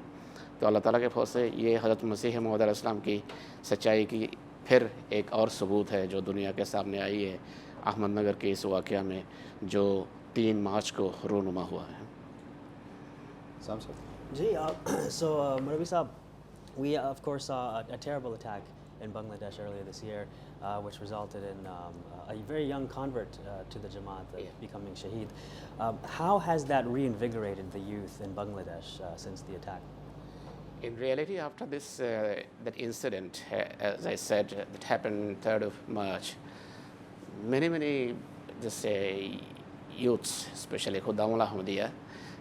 [SPEAKER 19] تو اللہ تعالیٰ کے فضل سے یہ حضرت مسیح موعود علیہ السلام کی سچائی کی پھر ایک اور ثبوت ہے جو دنیا کے سامنے آئی ہے احمد نگر کے اس واقعہ میں جو 3 مارچ کو رونما ہوا ہے۔
[SPEAKER 2] جی so Murabi Saab, we of course saw a terrible attack in Bangladesh earlier this year, which resulted in a very young convert to the Jamaat becoming shaheed. How has that reinvigorated the youth in Bangladesh since the attack?
[SPEAKER 19] In reality, after this that incident, as I said, that happened 3rd of March, many just youths, especially Khuddamul Ahmadiyya,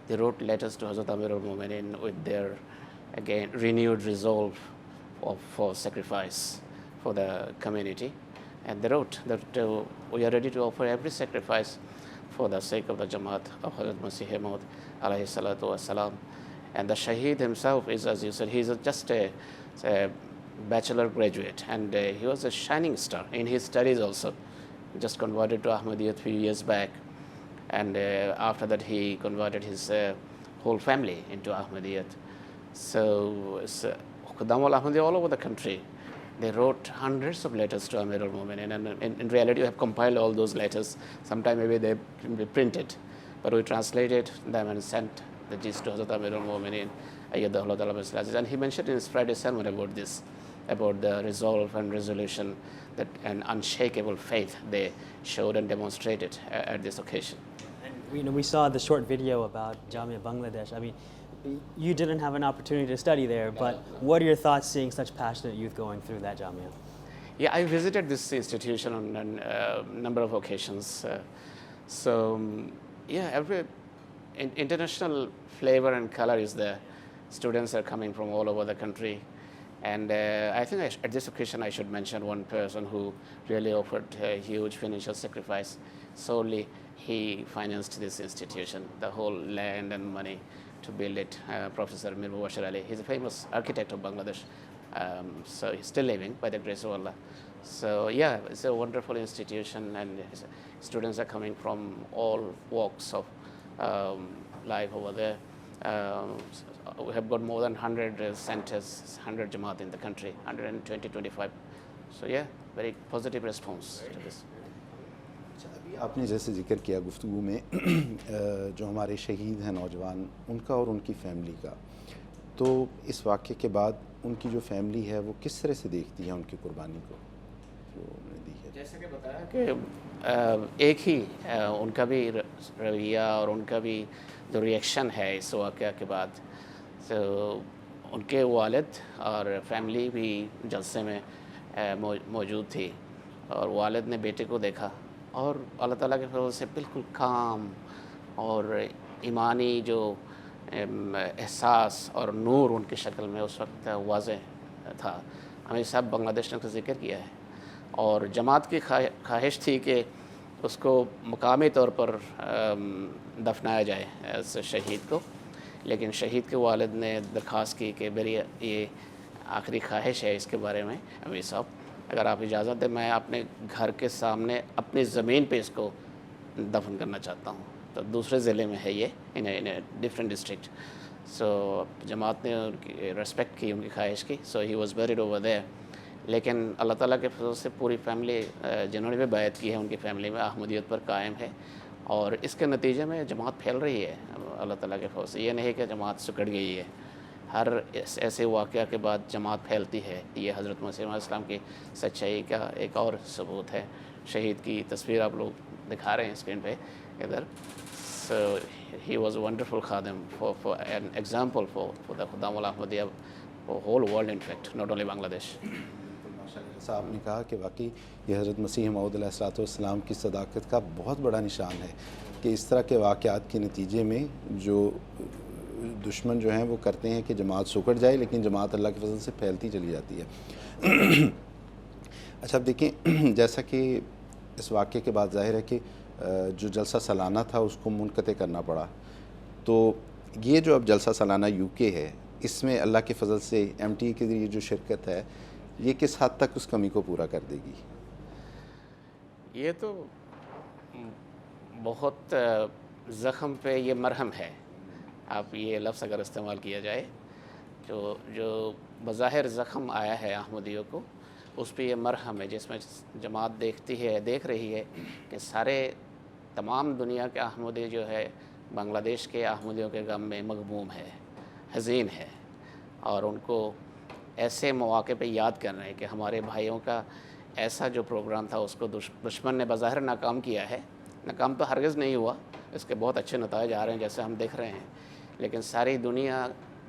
[SPEAKER 19] they wrote letters to Hazrat Amir al-Mu'minin with their, again, renewed resolve for sacrifice for the community. And they wrote that we are ready to offer every sacrifice for the sake of the Jamaat of Hazrat Masih Maud alayhi salatu wassalam. And the Shaheed himself is, as you said, he's just a bachelor graduate, and he was a shining star in his studies also. He just converted to Ahmadiyya a few years back. And after that he converted his whole family into Ahmadiyyat. So Khuddamul Ahmadiyya all over the country, they wrote hundreds of letters to Amir al-Mu'minin, and in reality we have compiled all those letters. Sometime maybe they can be printed, but we translated them and sent the gist to Hazrat Amir al-Mu'minin, ayyadahullah ta'ala bil aziz. And he mentioned in his Friday sermon about this, about the resolve and resolution, that an unshakable faith they showed and demonstrated at this occasion.
[SPEAKER 2] And we saw the short video about Jamia Bangladesh. I mean, you didn't have an opportunity to study there, but what are your thoughts seeing such passionate youth going through that Jamia?
[SPEAKER 19] Yeah, I visited this institution on a number of occasions. Every international flavor and color is there. Students are coming from all over the country. And I think at this occasion I should mention one person who really offered a huge financial sacrifice. Solely he financed this institution, the whole land and money to build it. Professor Mir Mubashir Ali, he's a famous architect of Bangladesh. So he's still living by the grace of Allah. So yeah, it's a wonderful institution, and students are coming from all walks of life over there. We have got more than 100 centers, 100 Jamaat in the country, 125. So yeah, very positive response to this.
[SPEAKER 1] آپ نے جیسے ذکر کیا گفتگو میں جو ہمارے شہید ہیں نوجوان، ان کا اور ان کی فیملی کا، تو اس واقعے کے بعد ان کی جو فیملی ہے وہ کس طرح سے دیکھتی ہے ان کی قربانی کو جو انہوں نے دی ہے؟
[SPEAKER 19] جیسے کہ بتایا کہ ایک ہی ان کا بھی رویہ اور ان کا بھی جو ریئیکشن ہے اس واقعہ کے بعد، تو ان کے والد اور فیملی بھی جلسے میں موجود تھی، اور والد نے بیٹے کو دیکھا اور اللہ تعالیٰ کے فضل سے بالکل کام اور ایمانی جو احساس اور نور ان کی شکل میں اس وقت واضح تھا۔ ہمیں سب بنگلہ دیش نے کا ذکر کیا ہے، اور جماعت کی خواہش تھی کہ اس کو مقامی طور پر دفنایا جائے ایز شہید کو، لیکن شہید کے والد نے درخواست کی کہ میری یہ آخری خواہش ہے اس کے بارے میں امیر صاحب, اگر آپ اجازت دیں میں اپنے گھر کے سامنے اپنی زمین پہ اس کو دفن کرنا چاہتا ہوں. تو دوسرے ضلع میں ہے یہ, ان ڈفرینٹ ڈسٹرکٹ. سو جماعت نے ان کی ریسپیکٹ کی, ان کی خواہش کی. So he was buried over there. لیکن اللہ تعالیٰ کے فضل سے پوری فیملی جنہوں نے بھی بیعت کی ہے ان کی فیملی میں احمدیت پر قائم ہے, اور اس کے نتیجے میں جماعت پھیل رہی ہے اللہ تعالیٰ کے فضل سے. یہ نہیں کہ جماعت سکڑ گئی ہے, ہر ایسے واقعہ کے بعد جماعت پھیلتی ہے. یہ حضرت مسیح علیہ السلام کی سچائی کا ایک اور ثبوت ہے. شہید کی تصویر آپ لوگ دکھا رہے ہیں اسکرین پہ ادھر. So he was a wonderful khadim for an example for the Khuddam ul-Ahmadiyya for whole world, in fact not only Bangladesh.
[SPEAKER 1] صاحب نے کہا کہ واقعی یہ حضرت مسیح موعود علیہ الصلوۃ والسلام کی صداقت کا بہت بڑا نشان ہے کہ اس طرح کے واقعات کے نتیجے میں جو دشمن جو ہیں وہ کرتے ہیں کہ جماعت سکڑ جائے, لیکن جماعت اللہ کے فضل سے پھیلتی چلی جاتی ہے. اچھا اب دیکھیں, جیسا کہ اس واقعے کے بعد ظاہر ہے کہ جو جلسہ سالانہ تھا اس کو منقطع کرنا پڑا, تو یہ جو اب جلسہ سالانہ UK ہے اس میں اللہ کے فضل سے MTA کے ذریعے جو شرکت ہے یہ کس حد تک اس کمی کو پورا کر دے گی؟
[SPEAKER 19] یہ تو بہت زخم پہ یہ مرہم ہے, آپ یہ لفظ اگر استعمال کیا جائے, جو بظاہر زخم آیا ہے احمدیوں کو اس پہ یہ مرہم ہے, جس میں جماعت دیکھ رہی ہے کہ سارے تمام دنیا کے احمدی جو ہے بنگلہ دیش کے احمدیوں کے غم میں مغموم ہے, حزین ہے, اور ان کو ایسے مواقع پہ یاد کر رہے ہیں کہ ہمارے بھائیوں کا ایسا جو پروگرام تھا اس کو دشمن نے بظاہر ناکام کیا ہے. ناکام تو ہرگز نہیں ہوا, اس کے بہت اچھے نتائج آ رہے ہیں جیسے ہم دیکھ رہے ہیں, لیکن ساری دنیا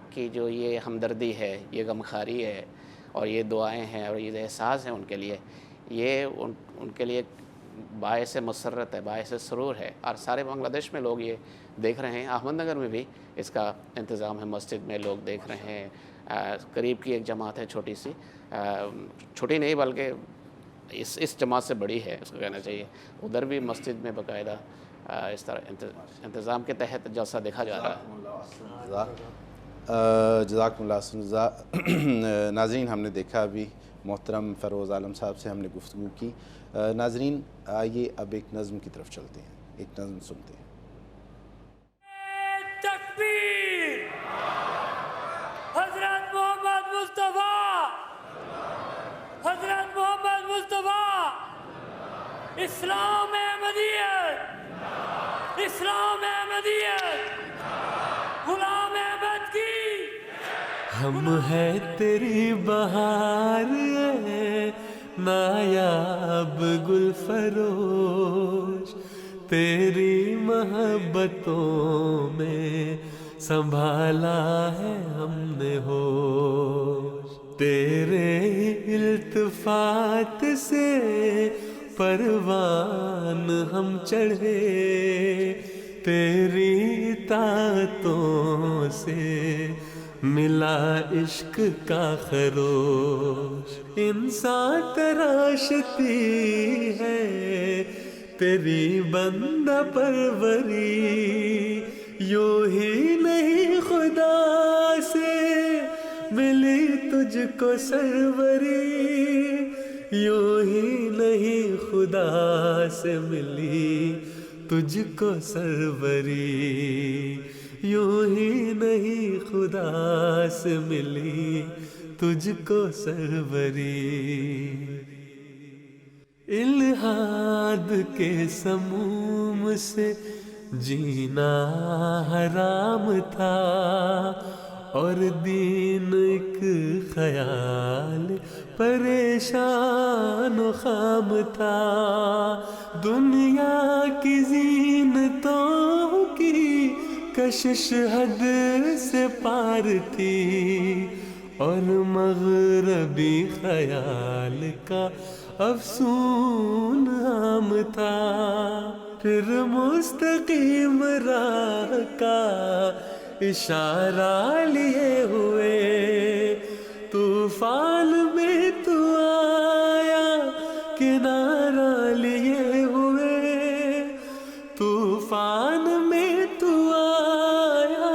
[SPEAKER 19] کی جو یہ ہمدردی ہے, یہ غمخواری ہے, اور یہ دعائیں ہیں اور یہ احساس ہیں ان کے لیے, یہ ان کے لیے باعث مسرت ہے, باعث سرور ہے. اور سارے بنگلہ دیش میں لوگ یہ دیکھ رہے ہیں, احمد نگر میں بھی اس کا انتظام ہے, مسجد میں لوگ دیکھ رہے ہیں. قریب کی ایک جماعت ہے چھوٹی سی, چھوٹی نہیں بلکہ اس جماعت سے بڑی ہے اس کو کہنا چاہیے, ادھر بھی مسجد میں باقاعدہ اس طرح انتظام کے تحت جلسہ دیکھا جا رہا ہے.
[SPEAKER 1] جزاکم اللہ. ناظرین, ہم نے دیکھا ابھی محترم فیروز عالم صاحب سے ہم نے گفتگو کی. ناظرین آئیے اب ایک نظم کی طرف چلتے ہیں, ایک نظم سنتے ہیں.
[SPEAKER 7] تکبیر! حضرت محمد مصطفیٰ، حضرت محمد مصطفیٰ، اسلام احمدیت، اسلام احمدیت، غلام احمد کی. ہم ہیں تیری بہار ہے نایاب گل فروش، تیری محبتوں میں سنبھالا ہے ہم نے ہوش. تیرے التفات سے پروان ہم چڑھے، تیری اطاعتوں سے ملا عشق کا خروش. انسان تراشتی ہے تیری بندہ پروری، یوں ہی نہیں خدا سے ملی تجھ کو سروری، یوں ہی نہیں خدا سے ملی تجھ کو سروری، یوں ہی نہیں خدا سے ملی تجھ کو سروری. الہاد کے سموم سے جینا حرام تھا، اور دین ایک خیال پریشان و خام تھا. دنیا کی زینتوں کی کشش حد سے پار تھی، اور مغربی خیال کا افسون عام تھا. پھر مستقیم راہ کا اشارہ لیے ہوئے، طوفان میں تو آیا کنارہ لیے ہوئے، طوفان میں تو آیا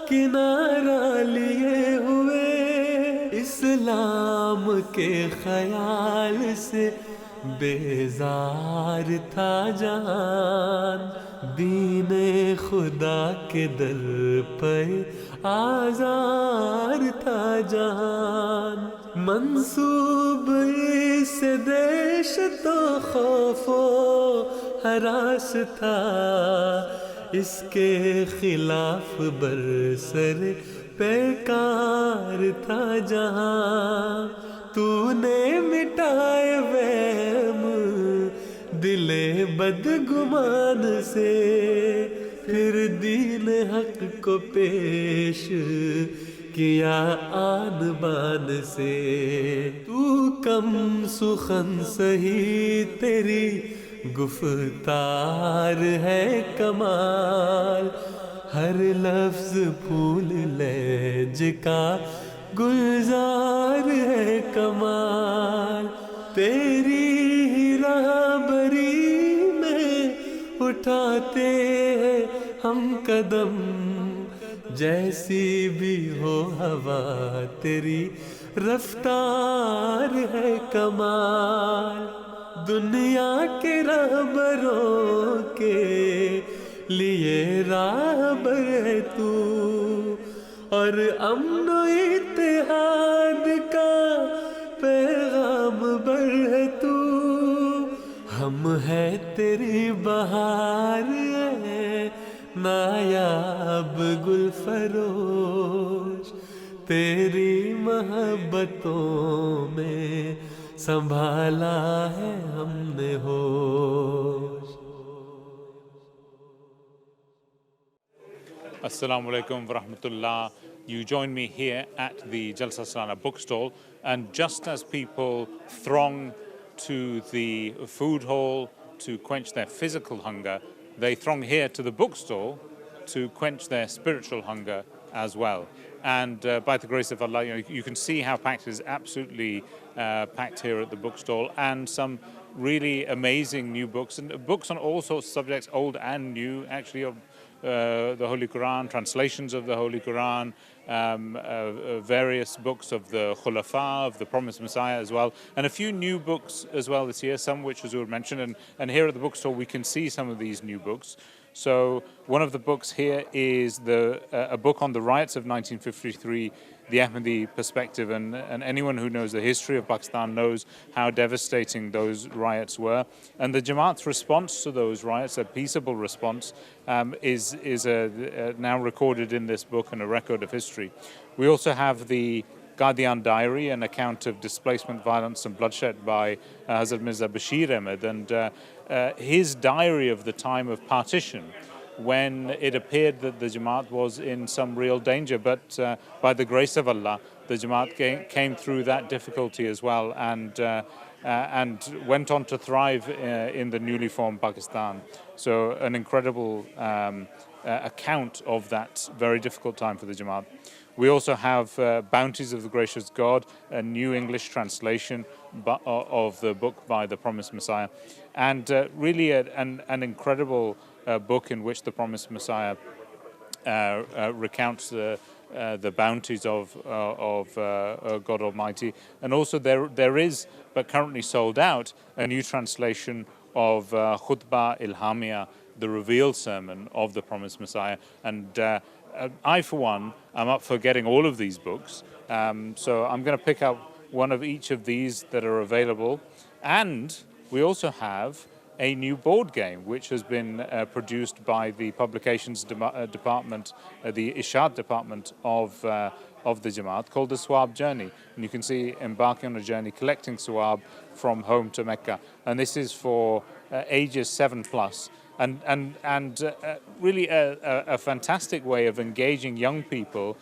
[SPEAKER 7] کنارہ لیے ہوئے. اس के ख्याल से बेजार था जहान दीने खुदा के दर पे आज़ार था जहान मंसूब इस देश तो खौफो हरास था इसके खिलाफ बरसर बेकार था जहां तूने मिटाए वहम दिले बदगुमान से फिर दीन हक को पेश किया आन बान से तू कम सुखन सही तेरी गुफ्तार है कमाल हर लफ्ज फूल लहज का गुलजार है कमाल तेरी ही राहबरी में उठाते हैं हम कदम जैसी भी हो हवा तेरी रफ्तार है कमाल दुनिया के रहबरों के लिए राहबर है तू और अमन इत्तेहाद का पैगाम बर है तू हम है तेरी बहार है नायाब गुलफरोश तेरी मोहब्बतों में संभाला है हमने होश
[SPEAKER 4] Assalamu alaikum wa rahmatullah. You join me here at the Jalsa Salana bookstall, and just as people throng to the food hall to quench their physical hunger, they throng here to the bookstall to quench their spiritual hunger as well. And by the grace of Allah, you can see how packed it is, absolutely packed here at the bookstall, and some really amazing new books, and books on all sorts of subjects, old and new, actually, of the Holy Quran, translations of the Holy Quran, various books of the Khulafa, of the Promised Messiah as well, and a few new books as well this year, some which Huzur mentioned, and here at the bookstore we can see some of these new books. So one of the books here is a book on the riots of 1953, the Ahmadi perspective, and anyone who knows the history of Pakistan knows how devastating those riots were. And the Jamaat's response to those riots, a peaceable response, is now recorded in this book and a record of history. We also have the Qadian Diary, an account of displacement, violence and bloodshed by Hazrat Mirza Bashir Ahmed, and his diary of the time of partition, when it appeared that the Jamaat was in some real danger. But by the grace of Allah, the Jamaat came through that difficulty as well, and went on to thrive in the newly formed Pakistan. So an incredible account of that very difficult time for the Jamaat. We also have Bounties of the Gracious God, a new English translation of the book by the Promised Messiah, and really an incredible book in which the Promised Messiah recounts the bounties of God Almighty. And also there is, but currently sold out, a new translation of Khutbah Ilhamiyah, the revealed sermon of the Promised Messiah. And I, for one, am up for getting all of these books. So I'm going to pick up one of each of these that are available. And we also have a new board game which has been produced by the publications department, the Ishad department of the Jamaat, called the Swab Journey. And you can see embarking on a journey, collecting Swab from home to Mecca. And this is for ages 7+. And really a fantastic way of engaging young people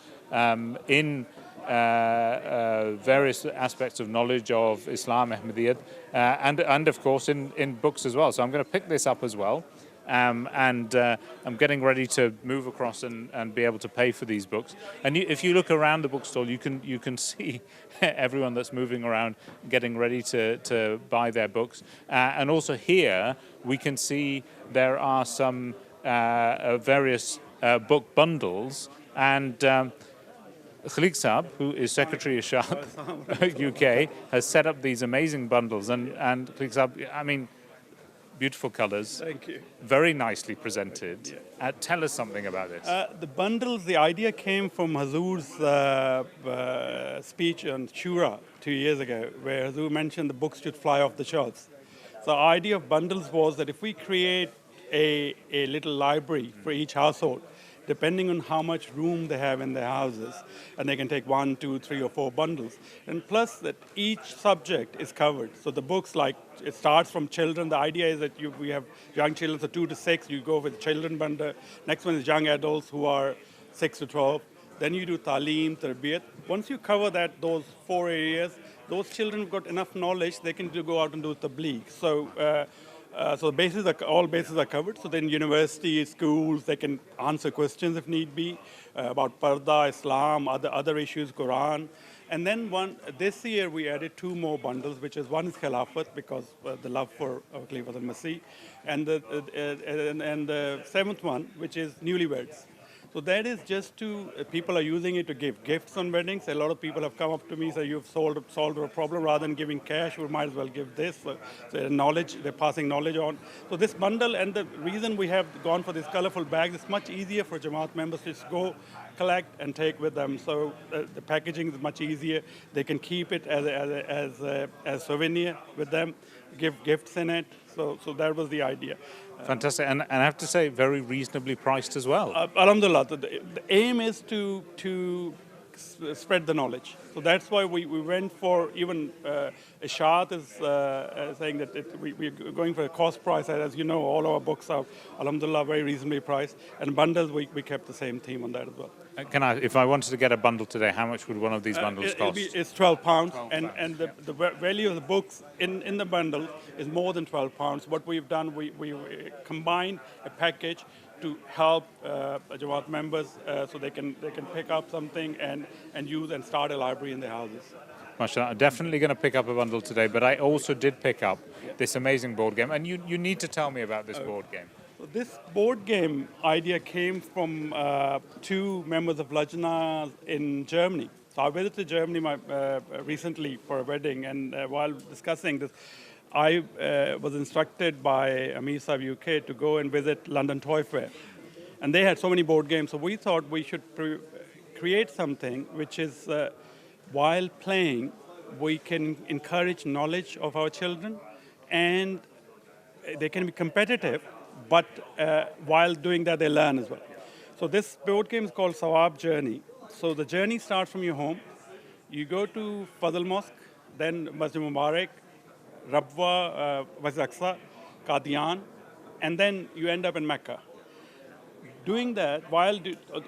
[SPEAKER 4] in various aspects of knowledge of Islam, Ahmadiyyat, and of course in books as well. So I'm going to pick this up as well, and I'm getting ready to move across and be able to pay for these books. And if you look around the bookstall, you can see everyone that's moving around getting ready to buy their books. And also here we can see there are some various book bundles, and Khalik Saab, who is Secretary of Shab UK, has set up these amazing bundles. And Khalik Saab, I mean, beautiful colours.
[SPEAKER 20] Thank you.
[SPEAKER 4] Very nicely presented. Tell us something about this.
[SPEAKER 20] The bundles, the idea came from Hazur's speech on Shura 2 years ago, where Hazur mentioned the books should fly off the shelves. So the idea of bundles was that if we create a little library for each household, depending on how much room they have in their houses, and they can take 1, 2, 3, or 4 bundles. And plus that each subject is covered. So the books, like, it starts from children. The idea is that we have young children, so 2 to 6, you go with children bundle. Next one is young adults who are 6 to 12. Then you do Taaleem, Tarbiyat. Once you cover those 4 areas, those children have got enough knowledge, they can go out and do Tabligh. So all bases are covered. So then universities, schools, they can answer questions if need be about Parda, Islam, other issues, Quran. And then this year we added 2 more bundles, which is one is Khilafat, because the love for Khalifa al-Masih, and the 7th one, which is newlyweds. So that is just people are using it to give gifts on weddings. A lot of people have come up to me and say, you've solved a problem. Rather than giving cash, we might as well give this. So they're passing knowledge on. So this bundle, and the reason we have gone for these colorful bags, it's much easier for Jamaat members to just go, collect, and take with them. So the packaging is much easier. They can keep it as a souvenir with them, give gifts in it. So that was the idea.
[SPEAKER 4] Fantastic, and I have to say, very reasonably priced as well.
[SPEAKER 20] Alhamdulillah, the aim is to spread the knowledge. So that's why we went for, even Ishad is saying that we're going for a cost price. As you know, all our books are, alhamdulillah, very reasonably priced. And bundles, we kept the same theme on that as well.
[SPEAKER 4] If I wanted to get a bundle today, how much would one of these bundles cost?
[SPEAKER 20] It's £12, and the value of the books in the bundle is more than £12. What we've done, we combined a package to help Jamaat members so they can pick up something and use and start a library in their houses.
[SPEAKER 4] MashaAllah, I'm definitely going to pick up a bundle today, but I also did pick up this amazing board game, and you need to tell me about this board game.
[SPEAKER 20] So this board game idea came from 2 members of Lajna in Germany. So I visited Germany recently for a wedding, and while discussing this, I was instructed by Amir Sahib UK to go and visit London Toy Fair. And they had so many board games, so we thought we should create something which is, while playing, we can encourage knowledge of our children, and they can be competitive, but while doing that, they learn as well. So this board game is called Sawab Journey. So the journey starts from your home. You go to Fazl Mosque, then Masjid Mubarak, Rabwa, Masjid Aqsa, Qadian, and then you end up in Mecca. Doing that, while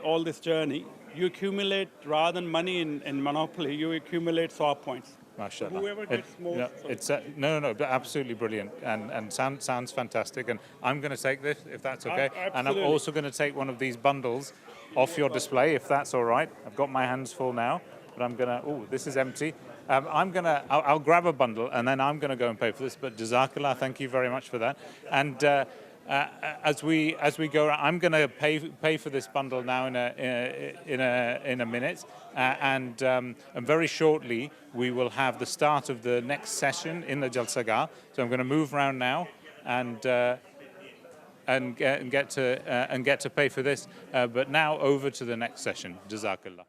[SPEAKER 20] all this journey, you accumulate, rather than money in Monopoly, you accumulate Sawab points.
[SPEAKER 4] MashaAllah.
[SPEAKER 20] Whoever gets more.
[SPEAKER 4] It's absolutely brilliant, and sounds fantastic. And I'm going to take this, if that's okay. And I'm also going to take one of these bundles off your display, if that's all right. I've got my hands full now, but I'm going to. Oh, this is empty. I'll grab a bundle, and then I'm going to go and pay for this. But Jazakallah, thank you very much for that. And as we go, I'm going to pay for this bundle now in a minute, and very shortly we will have the start of the next session in the Jalsa Gah. So I'm going to move around now and get to pay for this. But now over to the next session. Jazakallah.